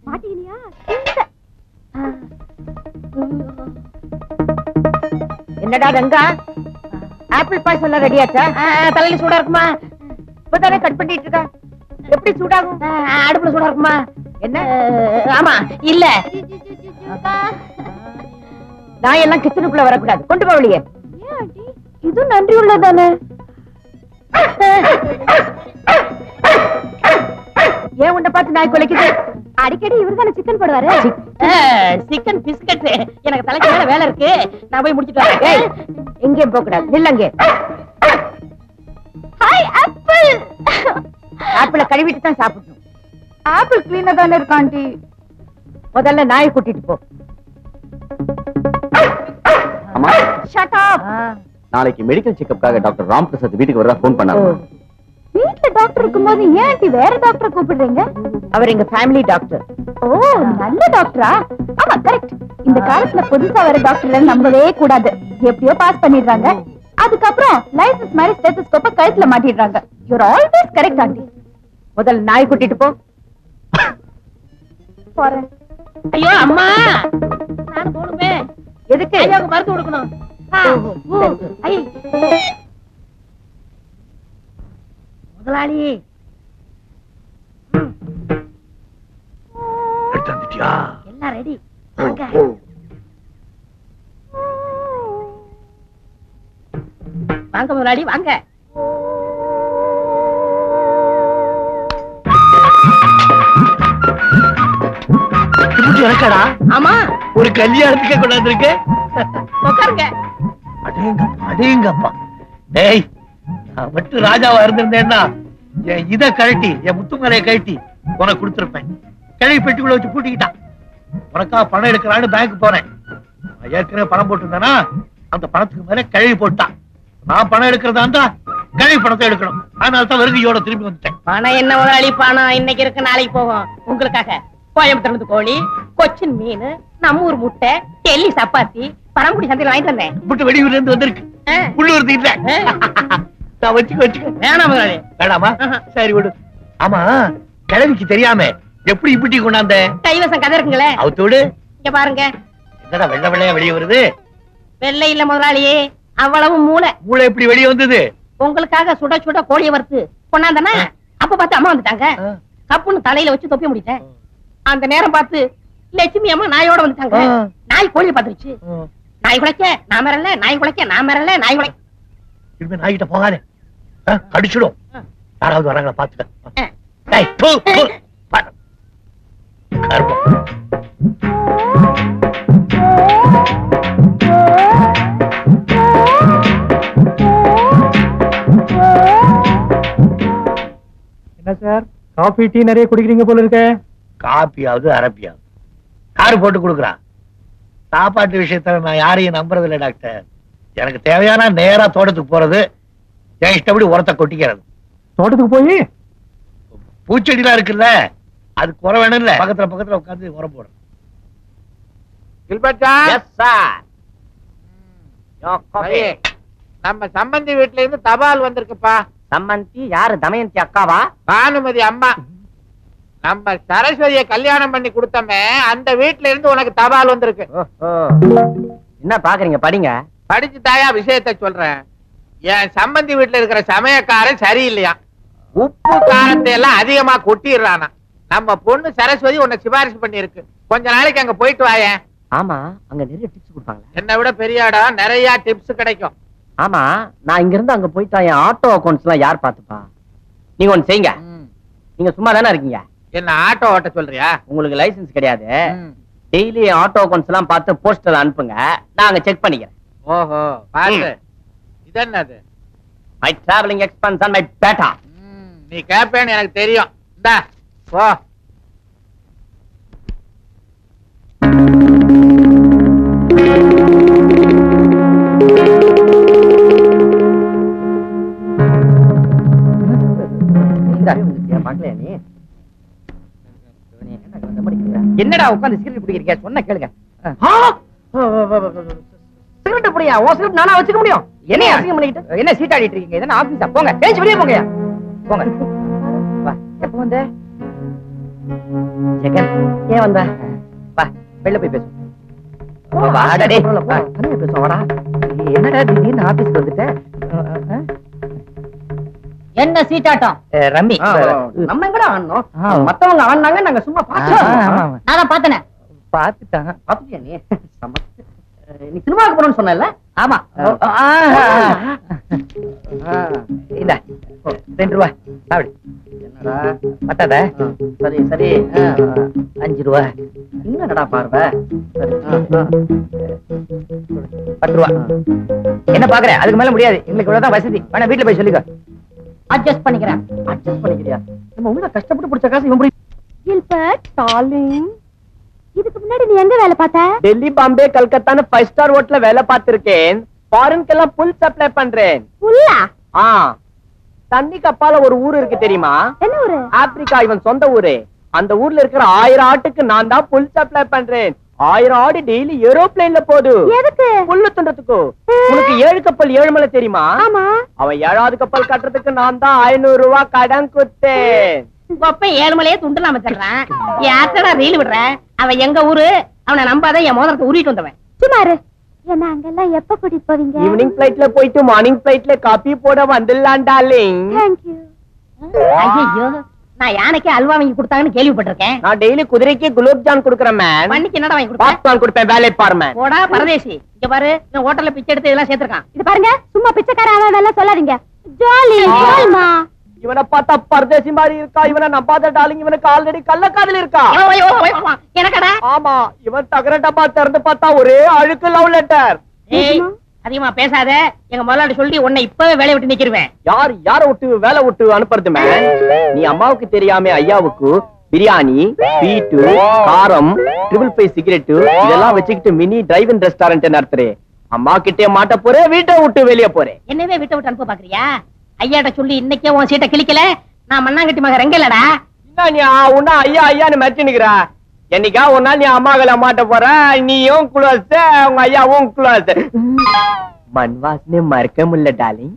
E: மாட்டீனியா?
B: என்னடா ரங்கா ஆப்பிள் பாய்ஸ் எல்லாம் ரெடி ஆச்சா? தலையில சூடா இருக்குமா? இப்பதானே கட் பண்ணிட்டு இருக்கா. எப்படி சூடாகும்? அடுப்புல சூடா இருக்குமா? என்ன? ஆமா இல்ல நான் எல்லாம் கிச்சனுக்குள்ள வரக்கூடாது. கொண்டு போ வெளியே.
E: ஏன் ஆண்டி இது நன்றி உள்ளதானே?
B: ஏன் உன்னை பார்த்து நாய் குலைக்குது?
E: அடிக்கடி இவர் தானே சிக்கன் போடுவாரு.
B: Chicken biscuit. எனக்கு தலைக்கு மேல வேலை இருக்கு, நான் போய் முடிச்சிட்டு வரேன். எங்கேயும் போக கூடாது, நில்லங்க.
E: Hi apple.
B: ஆப்பிள கழுவிட்டு தான் சாப்பிடணும்.
E: ஆப்பிள் கிளீனா தானே இருக்கு ஆண்டி.
B: முதல்ல நாயை கூட்டிட்டு போ.
F: அம்மா
E: ஷட் அப்.
F: நாளைக்கு மெடிக்கல் செக்கப்காக டாக்டர் ராம் பிரசாத் வீட்டுக்கு வரதா போன் பண்ணாங்க.
E: வீட்ல டாக்டர் இருக்கும்போது ஏன் ஆண்டி வேற டாக்டரை கூப்பிடுறீங்க?
B: அவர் எங்க ஃபேமிலி டாக்டர்.
E: ஓ நல்ல டாக்டரா? ஆமா கரெக்ட். இந்த காலத்துல புதுசா வர டாக்டர்ல நம்பவே கூடாது. எப்படியோ பாஸ் பண்ணிடுறாங்க. அதுக்கப்புறம் லைசன்ஸ் மாதிரி ஸ்டெத்தஸ்கோப்பை கழுத்துல மாட்டிடுறாங்க. Your always correct aunty.
B: முதல்ல நாய் கூட்டிட்டு போ.
E: போறேன்.
B: ஐயோ அம்மா, நான் போணுமே. எதுக்கு? ஐயாவுக்கு மருந்து கொடுக்கணும். முதலாளி எல்லாம் ரெடி. வாங்க முதலாளி வாங்க.
G: எனக்கடா?
B: ஆமா,
G: ஒரு கல்யாணத்துக்கே கொண்டாந்து இருக்கு.
B: உட்காருங்க.
G: அடேங்கப்பா. டேய், நான் மட்டும் ராஜாவா இருந்திருந்தேன்னா என் இத கழட்டி, என் முத்துமலையை கழட்டி உனக்கு கொடுத்திருப்பேன். கிழவி பெட்டிக்குள்ள வச்சு பூட்டிக்கிட்டான். உனக்கா பணம் எடுக்கிறான்னு பேங்க் போனேன். நான் ஏற்கனவே பணம் போட்டிருந்தேனா அந்த பணத்துக்கு மேல கிழவி போட்டான். நான் பணம் எடுக்கிறதா இருந்தா கிழவி பணத்தை எடுக்கணும். அதனால தான் வெறுங்கையோட திரும்பி வந்துட்டேன்.
B: பணம் என்ன முதலாளி, பணம் இன்னைக்கு இருக்கு நாளைக்கு போகும். உங்களுக்காக கோயம்புத்தூர்ல கோழி, கொச்சின் மீன், நம்ம ஊர் முட்டை, டெல்லி சப்பாத்தி, பரம்புடி சந்தையில வாங்கிட்டு வந்தேன்.
G: முட்டை வெளியூர்ல இருந்து வந்திருக்கு. உள்ளூர் இல்ல. நான் வச்சுக்க.
B: வேணாம் முதலாளி.
G: வேணாமா? சரி விடு. ஆமா, கிழவிக்கு தெரியாம எப்படி இப்படி கொண்டாந்த?
B: கைவசம் கதை இருக்குங்களே,
G: அவுத்தோடு.
B: இங்க பாருங்க.
G: என்னடா வெள்ளை வெள்ளையா வெளியே வருது?
B: வெள்ளை இல்ல முதலாளியே, அவ்வளவு மூளை.
G: மூளை எப்படி வெளியே வந்தது?
B: உங்களுக்காக சுட சுட கோழியை வறுத்து கொண்டாந்தனா அப்ப பார்த்து அம்மா வந்துட்டாங்க. கப்புன்னு தலையில வச்சு தொப்பி முடிட்டேன். அந்த நேரம் பார்த்து லட்சுமி அம்மா நாயோட வந்துட்டாங்க. நாய் கோழியை பார்த்துருச்சு. நாய் குலைக்க நான் மரல, நாய் குலைக்க நான் மரல, நாய் குலைக்க.
G: இனிமே நாய்கிட்ட போகாதே, கடிச்சிடும். யாராவது வராங்களா பாத்துக்க.
C: என்ன சார், காபி டீ நிறைய குடிக்கிறீங்க போல இருக்க?
G: காப்பியாவது அரப்பியாவது யாரு போட்டு கொடுக்குறா? சாப்பாட்டு விஷயத்துல நான் யாரையும் நம்புறது இல்ல டாக்டர். எனக்கு தேவையான நேரா தோட்டத்துக்கு போறது, என் இஷ்டப்படி உரத்தை கொட்டிக்கிறது.
C: தோட்டத்துக்கு போய்
G: பூச்செடிலாம் இருக்குல்ல, அதுக்கு உரம் வேணும் இல்ல, பக்கத்துல உட்காந்து உரம் போடுறேன்.
D: நம்ம சம்பந்தி வீட்டுல இருந்து தபால் வந்திருக்குப்பா.
C: சம்மந்தி யாரு? தமயந்தி அக்காவா?
D: பானுமதி அம்மா. நம்ம சரஸ்வதியை கல்யாணம் பண்ணி கொடுத்தமே அந்த வீட்டுல இருந்து உனக்கு தபால் வந்திருக்கு.
C: என்ன பாக்குறீங்க? படிங்க.
D: படிச்சு தாயா விஷயத்த சொல்றேன். என் சம்பந்தி வீட்டுல இருக்கிற சமயக்காரன் சரியில்லையா, உப்பு காரத்தை எல்லாம் அதிகமா கொட்டிடுறானா. நம்ம பொண்ணு சரஸ்வதி உன்னை சிபாரிசு பண்ணி இருக்கு. கொஞ்ச நாளைக்கு அங்க போயிட்டு வாயேன்.
C: ஆமா, அங்க நிறைய டிப்ஸ் கொடுப்பாங்க.
D: என்னை விட பெரிய இடம், நிறைய டிப்ஸ் கிடைக்கும்.
C: ஆமா, நான் இங்க இருந்து அங்க போயிட்டா என் ஆட்டோ அக்கௌண்ட்ஸ் எல்லாம் யார் பாத்துப்பா? நீங்க ஒண்ணு செய்யுங்க. நீங்க சும்மா தானே இருக்கீங்க.
D: என்ன ஆட்டோ ஓட்ட சொல்றியா?
C: உங்களுக்கு லைசன்ஸ் கிடையாது. டெய்லி ஆட்டோ அக்கௌண்ட்ஸ் எல்லாம் பார்த்து போஸ்டர் அனுப்புங்க, நான் அங்க செக் பண்ணிக்கிறேன்.
D: ஓஹோ, பாத்து. இது என்னது?
C: My travelling expense and my batta.
D: நீ கேப்பேன்னு எனக்கு தெரியும். இந்தா போ.
B: என்னடா உட்காந்து சிகரெட் பிடிக்கிறீங்க? சொன்ன கேளுங்க. சிகரெட் புடியா? ஓ சிகரெட் நானா வச்சுக்க முடியும்? என்ன அசிங்கம் பண்ணிட்டு என்ன சீட்டாடிட்டு இருக்கீங்க? இதென்ன ஆபீஸா? போங்க, ஏஞ்சி வெளியே போங்க. போங்க. வா, எப்ப வந்த? ஜெகன், ஏன் வந்த? வா, வெளில போய் பேசு. வாடா டேய். தனியா பேசுவோம், வாடா. என்னடா திடீர்னு ஆபீஸ்க்கு வந்துட்ட? என்ன சீட்டாட்டம்? ரம்மி. நம்ம எங்கடா ஆடணும்? மத்தவங்க ஆடினாங்க, நாங்க சும்மா பார்த்தோம். நான் தான் பார்த்தனே. பாத்துட்டான். பாத்துட்டியா நீ? நீ சினிமாவுக்கு போறோம்னு சொன்னல? ஆமா. இல்ல 2 ரூபாய் சாப்பிடு. என்னடா பட்டாத? சரி சரி 5 ரூபாய். என்னடா பார்வை? சரி 10 ரூபாய். என்ன பாக்குற? அதுக்கு மேல முடியாது. எங்களுக்கு இவ்வளவுதான் வசதி. வேணா வீட்டுல போய் சொல்லிக்க. அட்ஜஸ்ட் பண்ணிக்கிறேன். அட்ஜஸ்ட் பண்ணிக்கிறியா? நம்ம உள்ள கஷ்டப்பட்டு பிடிச்ச காசு இவன்
E: கில்பர்ட் டார்லிங், இதுக்கு முன்னாடி நீ எங்க வேலை பார்த்த?
C: டெல்லி, பாம்பே, கல்கத்தான்னு 5 ஸ்டார் ஹோட்டல்ல வேலை பார்த்திருக்கேன். ஃபாரின்க்கெல்லாம் புல் சப்ளை பண்றேன்.
E: புல்லா?
C: தண்ணி கப்பால ஒரு ஊர் இருக்கு தெரியுமா?
E: என்ன ஊரு?
C: ஆப்பிரிக்கா இவன் சொந்த ஊரு. அந்த ஊர்ல இருக்கிற 1000 ஆட்டுக்கு நான் தான் புல் சப்ளை பண்றேன். 1000 ஆடு டெய்லி ஏரோப்ளேன்ல போகுது.
E: எதுக்கு?
C: புல்லு துண்டத்துக்கு. உனக்கு 7 கப்பல் 7 மலை தெரியுமா?
E: ஆமா.
C: அவன் 7வது கப்பல் கட்டுறதுக்கு நான் தான் 500 ரூபாய் கடன் கொடுத்தேன்.
B: அப்ப 7 மலையே துண்டுலாம தர்றான். யார்டா ரீல் விடுற? அவன் எங்க ஊரு? அவனை நம்பாத, என் மோதிரத்தை உருவிட்டு வந்தவன்.
E: சுமாரு என்ன அங்கெல்லாம் எப்ப கூட்டிட்டு போவீங்க?
C: ஈவினிங் பிளைட்ல போயிட்டு மார்னிங் பிளைட்ல காபி போட வந்துடலாம் டார்லிங்.
E: Thank you.
B: ஐயோ, நான் யானைக்கு அல்வா வாங்கி கொடுத்தாங்கன்னு கேள்விப்பட்டிருக்கேன்.
C: நான் டெய்லி குதிரைக்கு குலோப் ஜான் கொடுக்கறேன் மேன்.
B: பண்ணிக்கு என்னடா வாங்கி கொடுப்பேன்?
C: பாப்கார்ன் கொடுப்பேன். வேலை பாரு மேன்.
B: போடா பரதேசி. இங்க பாரு, நான் ஹோட்டல்ல பிச்சை எடுத்து இதெல்லாம் சேர்த்திருக்கான்.
E: இது பாருங்க, சும்மா பிச்சைக்காரன் அவன் வேலை சொல்லாதீங்க. ஜாலி ஜாலிமா.
C: இவனை பார்த்தா பரதேசி மாதிரி இருக்கா. இவனை நம்பாத டார்லிங். இவனுக்கு ஆல்ரெடி கள்ளக்காதல் இருக்கா.
B: எனக்கடா?
C: ஆமா, இவன் தகர டப்பா திறந்து பார்த்தா ஒரே அழுக்கு லவ் லெட்டர்.
B: அதிகமா பேசாத. எங்க முதலாளி சொல்லி உன்னை இப்பவே வேலைய விட்டு நிக்கிருவேன்.
C: யார விட்டு வேலை விட்டு அனுப்புறது மேன்? நீ அம்மாவுக்கு தெரியாம ஐயாவுக்கு பிரியாணி, ஸ்வீட், காரம், 555 சிகரெட் இதெல்லாம் வச்சுக்கிட்டு மினி டிரைவ் இன் ரெஸ்டாரண்ட் நடத்துறே. அம்மா கிட்டே மாட்ட போறே, வீட்டை விட்டு வெளியே போறேன்.
B: என்னவே வீட்டை விட்டு அனுப்ப பாக்குறியா? ஐயாட்ட சொல்லி இன்னைக்கே உன் சீட்டை கிழிக்கல. நான் மண்ணாங்கட்டி மக ரெங்கலடா.
C: என்ன நீ உன்ன ஐயா ஐயான்னு மறைச்சு நிக்கிறா? என்னைக்கா ஒரு நாள் நீ அம்மாக்களை மாட்ட போற. நீயும் குளோஸ், உங்க ஐயாவும் குளோஸ். மண் வாசனை மறக்க முடியல டார்லிங்.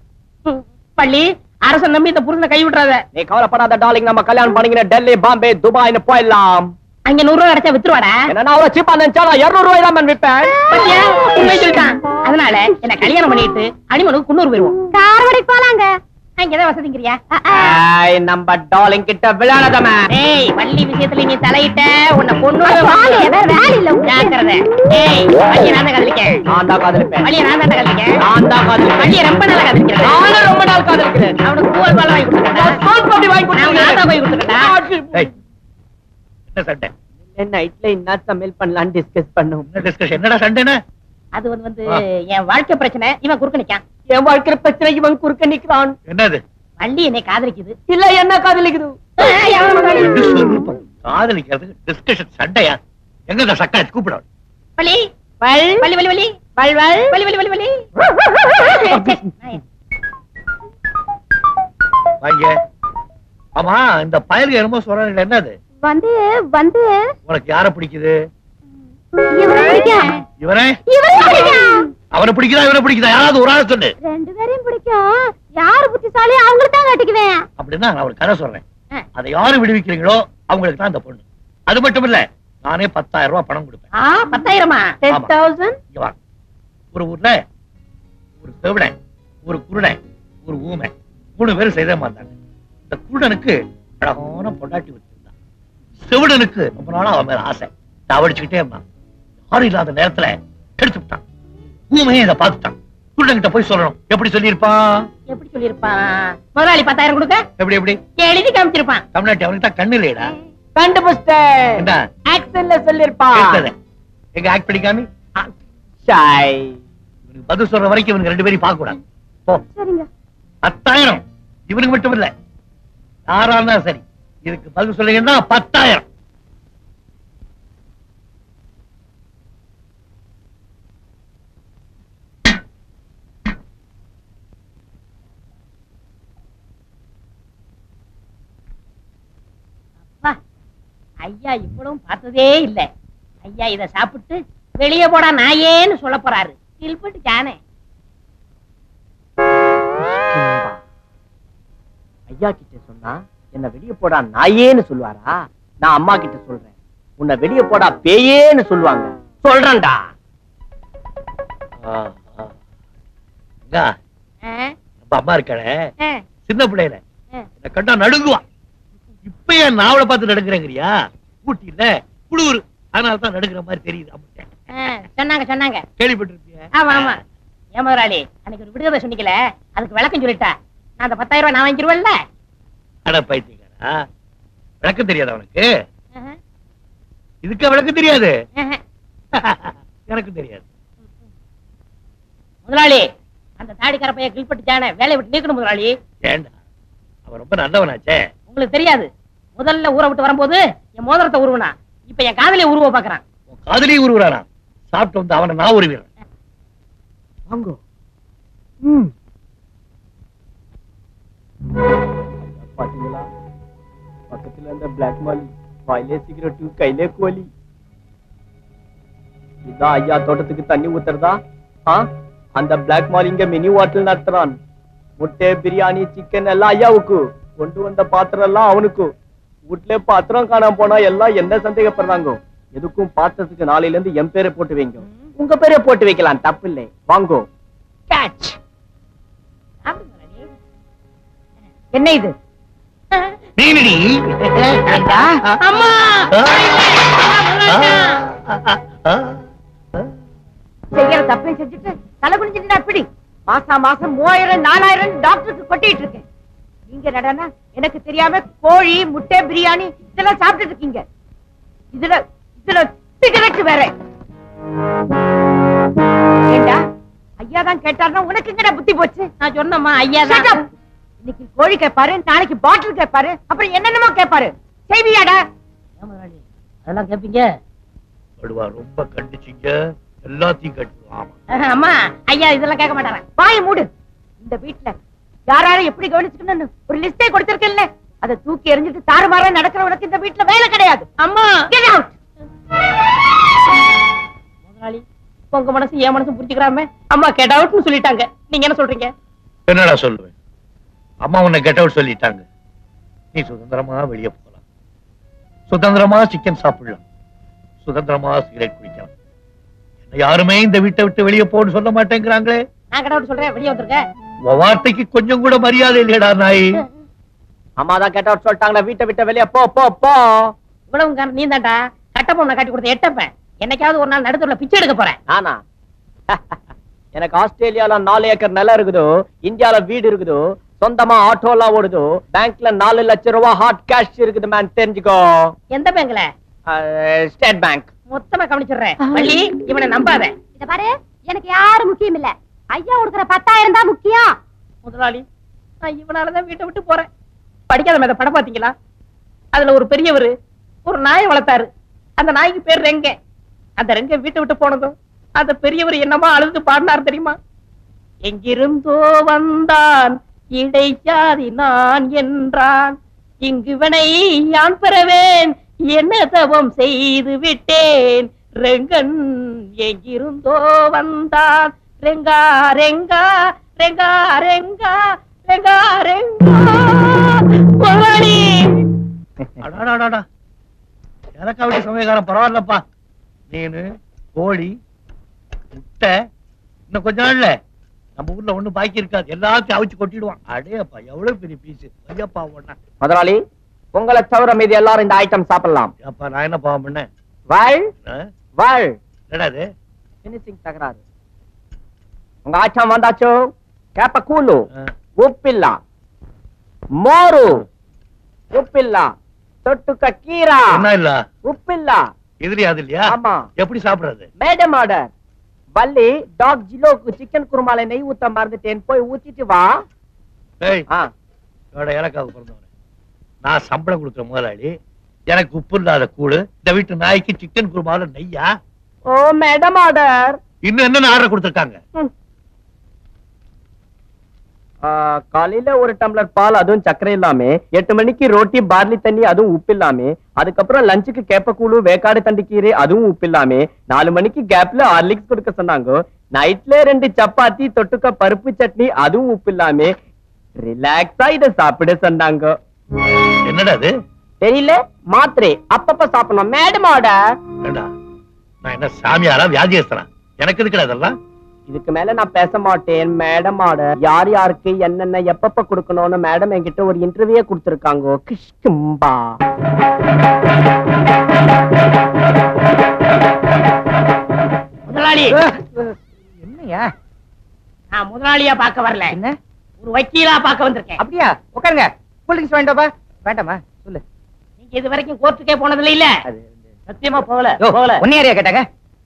B: பள்ளி அரசன் நம்பி இந்த புருஷனை கை விட்டுறாத.
C: நீ கவலைப்படாத டார்லிங். நம்ம கல்யாணம் பண்ணிக்கிற டெல்லி, பாம்பே, துபாய்னு போயிடலாம்.
B: அங்க 100 ரூபாய் கிடைச்சா வித்துருவாடா.
C: என்ன அவ்வளவு சீப்பா நினைச்சா? 200 ரூபாய் தான் விற்பேன்.
B: உண்மை சொல்லிட்டான். அதனால என்ன கல்யாணம் பண்ணிட்டு அடிமனுக்கு குன்னூர் போயிருவோம்.
E: கார்வடிக்கு போலாங்க.
B: அங்கதான் வசதிங்கிறியா?
C: நம்ம டார்லிங் கிட்ட விளையாடாதமா.
B: ஏய், வள்ளி விஷயத்துல நீ தலையிட்ட உன்னை பொண்ணோட
E: வேலை இல்ல.
B: ஜாக்கிரதை. ஏய், வள்ளிய நான் தான் காதலிக்கேன்.
C: நான் தான் காதலிப்பேன்.
B: வள்ளிய நான் தான் காதலிக்கேன்.
C: நான் தான் காதலிப்பேன்.
B: வள்ளிய ரொம்ப நாளா காதலிக்கிறேன்.
C: நானும் ரொம்ப நாள் காதலிக்கிறேன்.
B: அவனுக்கு பூவல் பால் வாங்கி கொடுத்துட்டா.
C: வாங்கி
B: நான் போய் கொடுத்துட்டா.
G: என்ன சண்டை?
C: நைட்ல என்ன சமையல் பண்ணலாம் டிஸ்கஸ் பண்ணோம்.
G: என்ன டிஸ்கஷன்? என்னடா சண்டைனா?
B: அது வந்து என் வாழ்க்கை பிரச்சனை. இவன் குறுக்க நிக்கான்.
C: என் வாழ்க்கை பிரச்சனை இவன் குறுக்க நிக்கிறான்.
G: என்னது?
B: வள்ளி என்னை காதலிக்குது.
C: இல்ல என்ன காதலிக்குது?
G: காதலிக்கிறதுக்கு டிஸ்கஷன் சண்டையா? எங்க சக்காய் கூப்பிட?
B: வள்ளி வள்ளி வள்ளி வள்ளி வள்ளி வள்ளி வள்ளி வள்ளி வள்ளி
G: வாங்க. ஆமா, இந்த பயலுக்கு என்னமோ சொல்றாங்க. என்னது?
E: வந்து வந்து
G: உனக்கு யார பிடிக்குது?
E: இவனை பிடிக்கும்.
G: இவனே?
E: இவனை பிடிக்கும்.
G: அவனை பிடிக்குதா இவனை பிடிக்குதா? யாராவது ஒரு ஆள் சொல்லு.
E: 2 பேரையும் பிடிக்கும். யாரு புத்திசாலி அவங்களுக்கு தான் கட்டிக்குவேன்.
G: அப்படின்னா நான் ஒரு கதை சொல்றேன். அதை யாரு விடுவிக்கிறீங்களோ அவங்களுக்கு தான் அந்த பொண்ணு. அது மட்டும் இல்ல, நானே 10,000 ரூபாய் பணம் கொடுப்பேன்.
B: 10,000?
E: 10,000.
G: இங்க வா. ஒரு ஊர்ல ஒரு செவிடன், ஒரு குருடன், ஒரு ஊமை 3 பேரும் செய்த மாட்டாங்க. இந்த குருடனுக்கு அழகான பொண்டாட்டி வச்சிருந்தான். செவிடனுக்கு ரொம்ப நாளா அவன் மேல ஆசை. தவடிச்சுக்கிட்டே இருந்தான். யாரும் இல்லாத நேரத்துல கெடுத்து விட்டான். ஊமையே இதை பார்த்துட்டான். குருடன் கிட்ட போய் சொல்லணும். எப்படி சொல்லியிருப்பான்?
B: எப்படி சொல்லிருப்பான்? முதலாளி 10,000 கொடுக்க
G: எப்படி எப்படி
B: எழுதி காமிச்சிருப்பான்.
G: தமிழ்நாட்டு அவனுக்கு தான் கண்ணு இல்லையடா.
C: கண்டுபிடிச்சேன்.
G: என்ன
C: ஆக்சன்ல சொல்லிருப்பான்.
G: கேட்டது. எங்க ஆக்ட் பண்ணிக்காமி
C: ஷாய்.
G: இவனுக்கு பதில் சொல்ற வரைக்கும் இவனுக்கு 2 பேரையும் பார்க்க கூடாது. போ.
E: சரிங்க.
G: 10,000 இவனுக்கு மட்டும் இல்ல, யாரா இருந்தா சரி. இதுக்கு பதில் சொல்லுங்கன்னா 10,000.
B: ஐயா இவ்வளவும் பார்த்ததே இல்ல. ஐயா இத சாப்பிட்டு வெளியே போடா நாயேன்னு சொல்ல போறாரு. கில்பட்டு கானே.
C: ஐயா கிட்ட சொன்னா என்ன வெளிய போடா நாயேன்னு சொல்லுவாரா? நான் அம்மா கிட்ட சொல்றேன், உன்னை வெளிய போடா பேயேன்னு சொல்லுவாங்க. சொல்றேன்டா.
G: நம்ம அம்மா இருக்காளே, சின்ன பிள்ளையில என்ன கண்டா நடுங்குவா. இப்ப ஏன் நாவலை பார்த்து நடுங்குறேங்கிறியா? ஊட்டி இல்ல குளிர், அதனால தான் நடுங்குற மாதிரி தெரியுது.
B: சொன்னாங்க
G: கேள்விப்பட்டிருப்பிய?
B: ஆமா ஆமா. ஏன் முதலாளி அன்னைக்கு ஒரு விடுதலை சொன்னீங்கல, அதுக்கு விளக்கம் சொல்லிட்டா நான் அந்த 10,000 ரூபாய் நான் வாங்கிடுவேன்ல.
G: அட பைத்தியக்காரா, விளக்கம் தெரியாது அவனுக்கு? இதுக்கு விளக்கம் தெரியாது? எனக்கு தெரியாது.
B: முதலாளி அந்த தாடிக்கார பையன் கில்பட்டுச்சானே வேலையை விட்டு நீக்கணும் முதலாளி.
G: ஏண்டா, அவன் ரொம்ப நல்லவனாச்சே.
B: உங்களுக்கு தெரியாது, முதல்ல ஊரை விட்டு வரும்போது என் மோதிரத்தை உருவனா, இப்ப என் காதலியை உருவ பாக்குறான்.
G: காதலி உருவுறானா? சாப்பிட்டு வந்து அவனை நான் உருவிடுறேன்.
C: வாங்கோ. பாத்தீங்களா, பக்கத்துல அந்த பிளாக் மாலி வாயிலே சிகரெட் கையிலே கோலி. இதான் ஐயா தோட்டத்துக்கு தண்ணி ஊத்துறதா? அந்த பிளாக் மாலி இங்க மினி ஹோட்டல் நடத்துறான். முட்டை பிரியாணி சிக்கன் எல்லாம் ஐயாவுக்கு, கொண்டு வந்த பாத்திரம் எல்லாம் அவனுக்கு. வீட்டுல பாத்திரம் காணாம போனா எல்லாம் என்ன சந்தேகப்படுறாங்க. எதுக்கும் பாத்திரத்துக்கு நாளையில இருந்து என் பேரை போட்டு வைங்க. உங்க பேரை போட்டு வைக்கலாம், தப்பு இல்லை. வாங்கோ.
B: கேட்ச். என்ன இது? அம்மா செய்யற தப்பை செஞ்சுட்டு தலை குனிஞ்சுட்டு அப்படி மாசம் 3000 4000 டாக்டருக்கு கொட்டிட்டு இருக்கேன். நீங்க நடனா எனக்கு தெரியாம கோழி முட்டை பிரியாணி இதெல்லாம் சாப்பிட்டு இருக்கீங்க. இதுல சிகரெட் வேற. ஏண்டா ஐயா தான் கேட்டாருன்னா உனக்கு எங்கடா புத்தி போச்சு? நான் சொன்னம்மா ஐயா தான். இன்னைக்கு கோழி கேட்பாரு, நாளைக்கு பாட்டில் கேட்பாரு, அப்புறம் என்னென்னமோ கேட்பாரு. செய்வியாடா? அதெல்லாம் கேப்பீங்க?
G: ரொம்ப கண்டிச்சிங்க, எல்லாத்தையும் கேட்டுருவான்.
B: அம்மா ஐயா இதெல்லாம் கேட்க மாட்டாரா? வாயை மூடு. இந்த வீட்டுல யாராரும் எப்படி கவனிச்சுக்கணும்னு ஒரு லிஸ்டே கொடுத்திருக்கேன்ல, அதை தூக்கி எறிஞ்சிட்டு தாறுமாறா நடக்கிறவனுக்கு இந்த வீட்டுல வேலை கிடையாது. அம்மா கெட் அவுட். முதலாளி உங்க மனசு என் மனசு புரிஞ்சுக்கிறாம அம்மா கெட் அவுட்னு சொல்லிட்டாங்க. நீங்க என்ன சொல்றீங்க?
G: என்னடா சொல்லுவேன்? அம்மா உன்னை கெட் அவுட் சொல்லிட்டாங்க. நீ சுதந்திரமா வெளியே போகலாம், சுதந்திரமா சிக்கன் சாப்பிடலாம், சுதந்திரமா சிகரெட் குடிக்கலாம். என்ன யாருமே இந்த வீட்டை விட்டு வெளியே போன்னு சொல்ல மாட்டேங்கிறாங்களே.
B: நான் கெட் அவுட் சொல்றேன், வெளியே வந்துருங்க.
G: வார்த்தைக்கு கொஞ்சம் கூட மரியாதை இல்லையடா நாய்.
C: அம்மா தான் கெட் அவுட் சொல்லிட்டாங்களா, வீட்டை விட்டு வெளியே போ போ போ.
B: இவ்வளவு நீ தான்டா கட்டப்பொண்ணை காட்டி கொடுத்த எட்டப்ப. என்னைக்காவது ஒரு நாள் நடுத்தூர்ல பிச்சை எடுக்க போறேன்.
C: நானா? எனக்கு ஆஸ்திரேலியால 4 ஏக்கர் நிலம் இருக்குதோ, இந்தியால வீடு இருக்குதோ, சொந்தமா ஆட்டோலாம் ஓடுதோ, பேங்க்ல 4 லட்சம் ரூபாய் ஹாட் கேஷ் இருக்குது மேன், தெரிஞ்சுக்கோ.
B: எந்த பேங்க்ல?
C: State bank.
B: மொத்தமா கவனிச்சிடுறேன். வள்ளி இவனை நம்பாத.
E: இத பாரு, எனக்கு யாரும் முக்கியம் இல்ல, ஐயா கொடுக்கிற 10,000 தான் முக்கியம்.
B: முதலாளி நான் இவனாலதான் வீட்டை விட்டு போறேன். படிக்காத மேத படம் பாத்தீங்களா? அதுல ஒரு பெரியவர் ஒரு நாயை வளர்த்தாரு. அந்த நாய்க்கு பேர் ரெங்க. அந்த ரெங்க வீட்டை விட்டு போனதும் அந்த பெரியவர் என்னமா அழுது பாடினார் தெரியுமா? எங்கிருந்தோ வந்தான் இடைச்சாதி நான் என்றான், இங்குவனை யான் பெறவேன் என்ன தவம் செய்து விட்டேன். ரெங்கன் எங்கிருந்தோ வந்தான், ரெங்கா ரெங்கா ரெங்கா ரெங்கா ரெங்கா ரெங்கா. முதலாளி
G: எனக்கா விட்டு சமயக்காரன் பரவாயில்லப்பா. மீன் கோழி முட்டை இன்னும் கொஞ்ச நாள்ல நம்ம ஊர்ல ஒண்ணு பாக்கி இருக்காது, எல்லாத்தையும் அவிச்சு கொட்டிடுவான். அடேப்பா எவ்வளவு பெரிய பீஸ். ஐயப்பா ஒண்ணா
C: முதலாளி உங்களை தவிர மீது எல்லாரும் இந்த ஐட்டம் சாப்பிடலாம்.
G: அப்பா நான் என்ன பாவம் பண்ணேன்? என்னடாது?
C: பினிஷிங் தகராறு. உங்க ஐட்டம் வந்தாச்சோ? கேப்ப கூழு, உப்பில்லா, மோரு, உப்பில்லா, தொட்டுக்க கீரா.
G: என்ன இல்ல
C: உப்பில்லா.
G: இதுலயா? அது இல்லையா?
C: ஆமா.
G: எப்படி சாப்பிடுறது?
C: Madam order. வள்ளி டாக் ஜிலோக்கு சிக்கன் குருமால நெய் ஊத்த மறந்துட்டேன், போய் ஊத்திட்டு வா.
G: ஏலக்காவுக்கு பிறந்தவன நான் சம்பளம் கொடுக்குற முதலாளி, எனக்கு உப்பு இல்லாத கூழு, இந்த வீட்டு நாய்க்கு சிக்கன் குருமால நெய்யா?
C: ஓ மேடம் ஆர்டர்.
G: இன்னும் என்ன ஆர்டர் கொடுத்திருக்காங்க?
C: காலையில ஒரு டம்ளர் பால், அதுவும் சக்கரை இல்லாம. 8 மணிக்கு ரோட்டி பார்லி தண்ணி, அதுவும் உப்பு இல்லாம. அதுக்கப்புறம் லஞ்சுக்கு கேப்பக்கூழு வேக்காடு தண்டு கீரை, அதுவும் உப்பு இல்லாம. 4 மணிக்கு கேப்ல ஹார்லிக்ஸ் கொடுக்க சொன்னாங்க. நைட்ல 2 சப்பாத்தி தொட்டுக்க பருப்பு சட்னி, அதுவும் உப்பு இல்லாம. ரிலாக்ஸா இத சாப்பிட சொன்னாங்க.
G: என்னடா அது?
C: தெரியல, மாத்திரை அப்பப்ப சாப்பிடணும். Madam order.
G: நான் என்ன சாமியாரா வியாதியஸ்தனா? எனக்கு எதுக்குடா இதெல்லாம்?
C: இதுக்கு மேல நான் பேச மாட்டேன். Madam order. யார் யாருக்கு என்னென்ன எப்பப்ப கொடுக்கணும்னு மேடம் என்கிட்ட ஒரு இன்டர்வியூ கொடுத்திருக்காங்க. கிஷ்கும்பா.
B: முதலாளி
C: என்னையா?
B: நான் முதலாளியா பார்க்க வரல,
C: என்ன
B: ஒரு வக்கீலா பார்க்க வந்திருக்கேன்.
C: அப்படியா? உட்காருங்க. கூல்ட்ரிங்க்ஸ் வேண்டாமா? வேண்டாமா? சொல்லு.
B: நீங்க இது வரைக்கும் கோர்ட்டுக்கே போனதில்ல இல்ல?
C: சத்தியமா போகல. உன்னையாரியா கேட்டாங்க?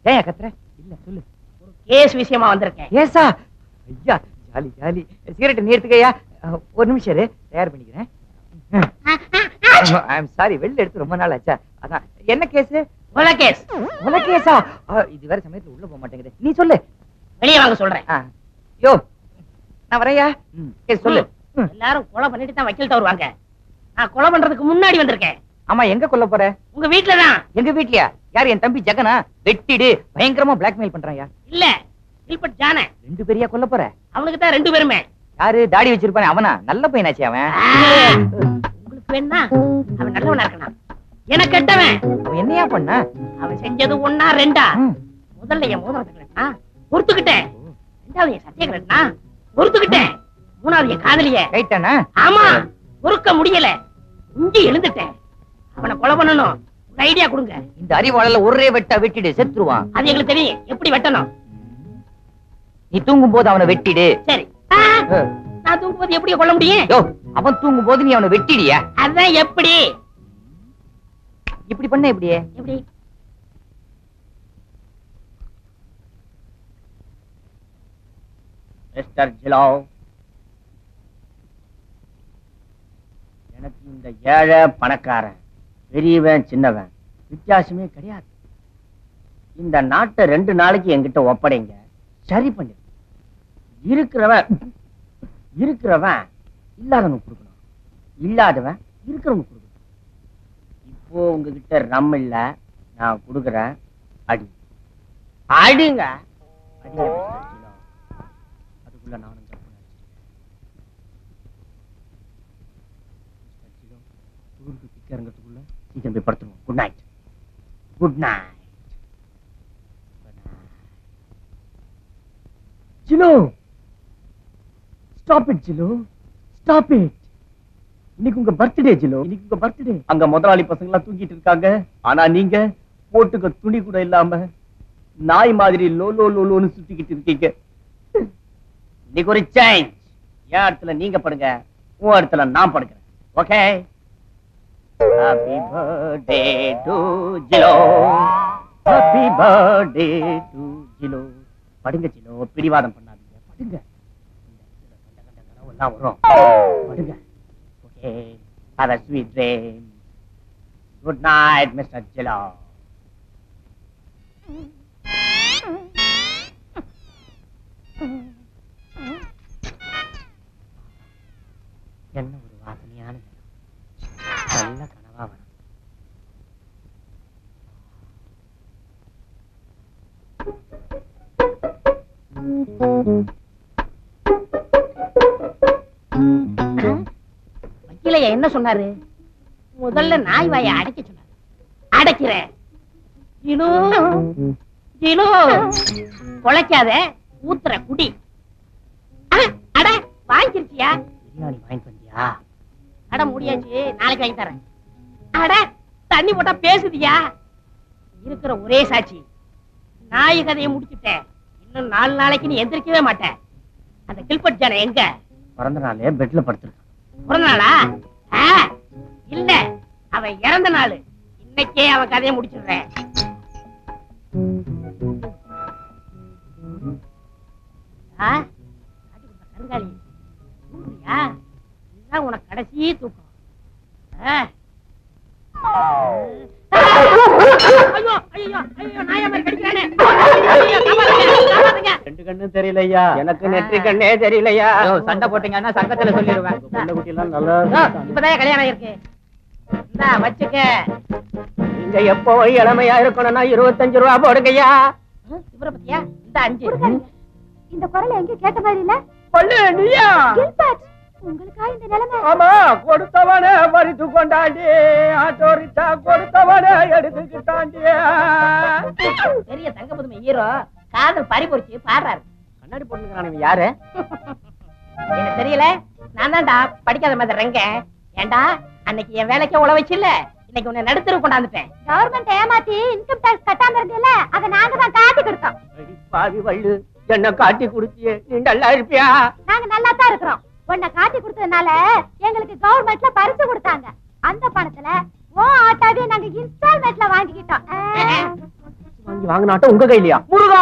C: ஏன் கத்துற? இல்ல சொல்லு.
B: ஒரு கேஸ் விஷயமா வந்திருக்கேன்.
C: ஏசா? ஐயா ஜாலி ஜாலி. சிகரெட் நீ எடுத்துக்கயா. ஒரு நிமிஷம் இரு, தயார் பண்ணிக்கிறேன். ஐ அம் சாரி, வெளில எடுத்து ரொம்ப நாள் ஆச்சா. அதான். என்ன கேஸ்?
B: கொலை கேஸ்.
C: கொலை கேஸா? இது வேற சமயத்துல உள்ள போக மாட்டேங்குது. நீ சொல்லு.
B: வெளியே வாங்க சொல்றேன்.
C: யோ நான் வரையா? கேஸ் சொல்லு.
B: எல்லாரும் கொலை பண்ணிட்டு தான் வக்கீல்ட்ட வருவாங்க. நான் கொலை பண்றதுக்கு முன்னாடி வந்திருக்கேன்.
C: ஆமா, எங்க கொல்ல போற?
B: உங்க வீட்டுலதான்.
C: எங்க வீட்லயா? யார்? என் தம்பி ஜெகனா? வெட்டிடு, பயங்கரமா பிளாக்மெயில் பண்றான். யார்?
B: இல்ல, கில்பர்ட் ஜான.
C: ரெண்டு பேரையா கொல்ல போற?
B: அவனுக்கு தான் ரெண்டு பேருமே.
C: யாரு? தாடி வச்சிருப்பானே அவனா? நல்ல பையனாச்சே அவன்.
B: உங்களுக்கு வேணா? அவன் நல்லவனா இருக்கான். எனக்கு கெட்டவன்.
C: அவன் என்னையா பண்ண?
B: அவன் செஞ்சது ஒன்னா ரெண்டா? முதல்ல என் மோதிரத்தை கலட்டினா பொறுத்துக்கிட்டேன். ரெண்டாவது என் சட்டையை கலட்டினா பொறுத்துக்கிட்டேன். மூணாவது என் காதலிய
C: ரைட்டானா?
B: ஆமா, பொறுக்க முடியல. இஞ்சி எழுந்துட்டேன். அவனை கொலை பண்ணணும். ஒரு ஐடியா கொடுங்க.
C: இந்த அறிவாளல ஒரே வெட்டா வெட்டிடு, செத்துருவான்.
B: அது எங்களுக்கு தெரியும் எப்படி வெட்டணும்.
C: நீ தூங்கும் போது அவனை வெட்டிடு.
B: சரி. நான் தூங்கும் போது எப்படி கொல்ல முடியும்?
C: யோ, அவன் தூங்கும் போது நீ அவனை வெட்டிடியா?
B: அதான் எப்படி?
C: இப்படி பண்ண எப்படியே?
B: எப்படி?
C: மிஸ்டர் ஜிலோ, எனக்கு இந்த ஏழை பணக்காரன், பெரியவன் சின்னவன் வித்தியாசமே கிடையாது. இந்த நாட்டை 2 நாளைக்கு என்கிட்ட ஒப்படைங்க, சரி பண்ணி. இருக்கிறவன் இல்லாதவனுக்கு கொடுக்கணும், இல்லாதவன் இருக்கிறவனுக்கு கொடுக்கணும். இப்போ உங்ககிட்ட ரம் இல்ல, நான் கொடுக்குறேன். அடி அடிங்க அடிங்க. அதுக்குள்ள நானும் இறங்கிறதுக்குள்ள சீக்கிரம் போய் படுத்துருவோம். Good night. Good night. Jilo, stop it Jilo, stop it. இன்னைக்கு உங்க பர்த்டே ஜிலோ, இன்னைக்கு உங்க பர்த்டே. அங்க முதலாளி பசங்க எல்லாம் தூங்கிட்டு இருக்காங்க. ஆனா நீங்க போட்டுக்க துணி கூட இல்லாம நாய் மாதிரி லோலோ லோலோன்னு சுத்திக்கிட்டு இருக்கீங்க. இன்னைக்கு ஒரு சேஞ்ச். என் இடத்துல நீங்க படுங்க, உன் இடத்துல நான் படுக்கிறேன். Okay? Happy birthday to Jilo. Happy birthday to Jilo. படுங்க ஜிலோ, பிடிவாதம் பண்ணாதீங்க. படுங்க. எல்லாம் வரும். படுங்க. Okay. Have a sweet dream. Good night, Mr. Jilo. என்ன ஒரு வாசனையான நல்ல கனவா வரும்.
B: வக்கீலையா என்ன சொன்னாரு? முதல்ல நாய் வாயை அடைக்க சொன்னாரு. அடைக்கிறேன். ஜிலோ, ஜிலோ, கொலைக்காத, ஊத்துற குடி. அட வாங்கிருச்சியா?
C: பிரியாணி வாங்கிட்டு வந்தியா?
B: அட முடியாச்சு, நாளைக்கு வாங்கி தரேன். அட தண்ணி போட்டா பேசுதியா? இருக்கிற ஒரே சாட்சி. நாய் கதையை முடிச்சுட்டேன். இன்னும் 4 நாளைக்கு நீ எந்திரிக்கவே மாட்டேன். அந்த கில்பர்ட் ஜான எங்க?
C: பிறந்த நாளே பெட்ல படுத்திருக்கான்.
B: பிறந்த நாளா? இல்ல, அவன் இறந்த நாள். இன்னைக்கே அவன் கதையை முடிச்சிடுறேன். கருங்காலி இதுதான் உனக்கு கடைசி தூக்கம்.
C: ரெண்டு கண்ணும் தெரியலையா? எனக்கு நெற்றி கண்ணே தெரியலையா? சண்டை போட்டீங்கன்னா சங்கத்துல சொல்லிடுவேன். குட்டி எல்லாம் நல்லா
B: இப்பதான் கல்யாணம் இருக்கு. இந்தா வச்சுக்க.
C: நீங்க எப்போ இளமையா இருக்கணும்னா 25 ரூபா போடுங்கய்யா.
B: இவரை பத்தியா? இந்த 5.
E: இந்த குரல் எங்க கேட்ட மாதிரி இல்ல?
C: பொண்ணு நீயா?
E: கில்பர்ட், உங்களுக்கா இந்த நிலைமை?
C: ஆமா, கொடுத்தவனே பறித்து கொண்டாண்டி, ஆட்டோ ரிக்ஷா கொடுத்தவனே எடுத்துக்கிட்டாண்டி.
B: பெரிய தங்க புதுமை ஹீரோ காதல் பறிபொறிச்சு பாடுறாரு.
C: கண்ணாடி போட்டுக்கிறான். யாரு?
B: எனக்கு தெரியல. நான் தான்டா படிக்காத மாதிரி ரெங்க. ஏண்டா அன்னைக்கு என் வேலைக்கு உழ வச்சு இல்ல, இன்னைக்கு உன்னை நடுத்தருக்கு கொண்டாந்துட்டேன்.
E: கவர்மெண்ட் ஏமாத்தி இன்கம் டாக்ஸ் கட்டாம இருந்தீல்ல, அதை நாங்க தான் காட்டி கொடுத்தோம்.
C: பாவி வள்ளு, என்ன காட்டி கொடுத்தியே, நீ நல்லா இருப்பியா?
E: நாங்க நல்லா தான் இருக்கிறோம். உன்னை காட்டி கொடுத்ததுனால எங்களுக்கு கவர்மெண்ட்ல பரிசு கொடுத்தாங்க. அந்த பணத்துல ஆட்டாவே நாங்க இன்ஸ்டால்மெண்ட்ல வாங்கிக்கிட்டோம்.
C: வாங்கினாட்டம் உங்க கையிலயா? முருகா,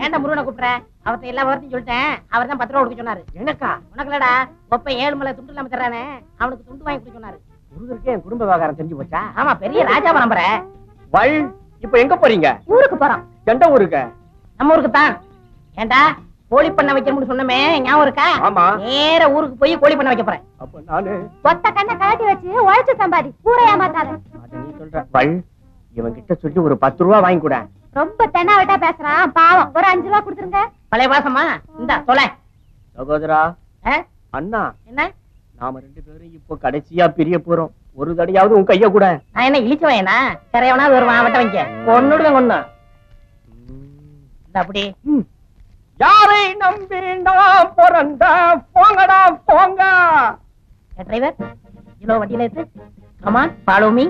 B: ஏன்டா முருகனை கூப்பிடுற? அவர்த்த எல்லா வார்த்தையும் சொல்லிட்டேன். அவர் தான் 10 ரூபா கொடுக்க சொன்னாரு.
C: எனக்கா?
B: உனக்கு இல்லடா, ஒப்ப 7 மலை துண்டு இல்லாம தர்றானே, அவனுக்கு துண்டு வாங்கி கொடுக்க சொன்னாரு.
C: முருகருக்கு என் குடும்ப விவகாரம் தெரிஞ்சு போச்சா?
B: ஆமா, பெரிய ராஜா பரம்பரை.
C: வள், இப்ப எங்க போறீங்க?
E: ஊருக்கு போறோம்.
C: எந்த ஊருக்கு?
B: நம்ம ஊருக்கு தான். ஏண்டா, கோழி பண்ண வைக்கணும்னு சொன்னமே, ஞாபகம் இருக்கா?
C: ஆமா.
B: நேர ஊருக்கு போய் கோழி பண்ண வைக்க போறேன்.
C: அப்ப நானு
E: ஒத்த கண்ணை கழட்டி வச்சு உழைச்சு சம்பாதி, ஊரை ஏமாத்தாத.
C: அத நீ சொல்ற. வள், இவன் கிட்ட சொல்லி ஒரு 10 ரூபா வாங்கி கூட.
E: ரொம்ப தென்னாவட்டா பேசுறான், பாவம். ஒரு 5 ரூபா கொடுத்துருங்க.
B: பழைய வாசமா இந்தா தொலை.
C: சகோதரா, அண்ணா,
B: என்ன
C: நாம 2 பேரும் இப்போ கடைசியா பிரிய போறோம். ஒரு தடையாவது உன் கைய கூட.
B: நான் என்ன இழிச்சவனா? கரையவனா வருவான், அவட்ட வைக்க கொன்னுடுவேன். கொன்னு அப்படி
C: யாரை நம்பி நான் பிறந்த, போங்கடா போங்க.
B: டிரைவர், இவ்வளோ வண்டியில ஏத்து. Come on, follow me.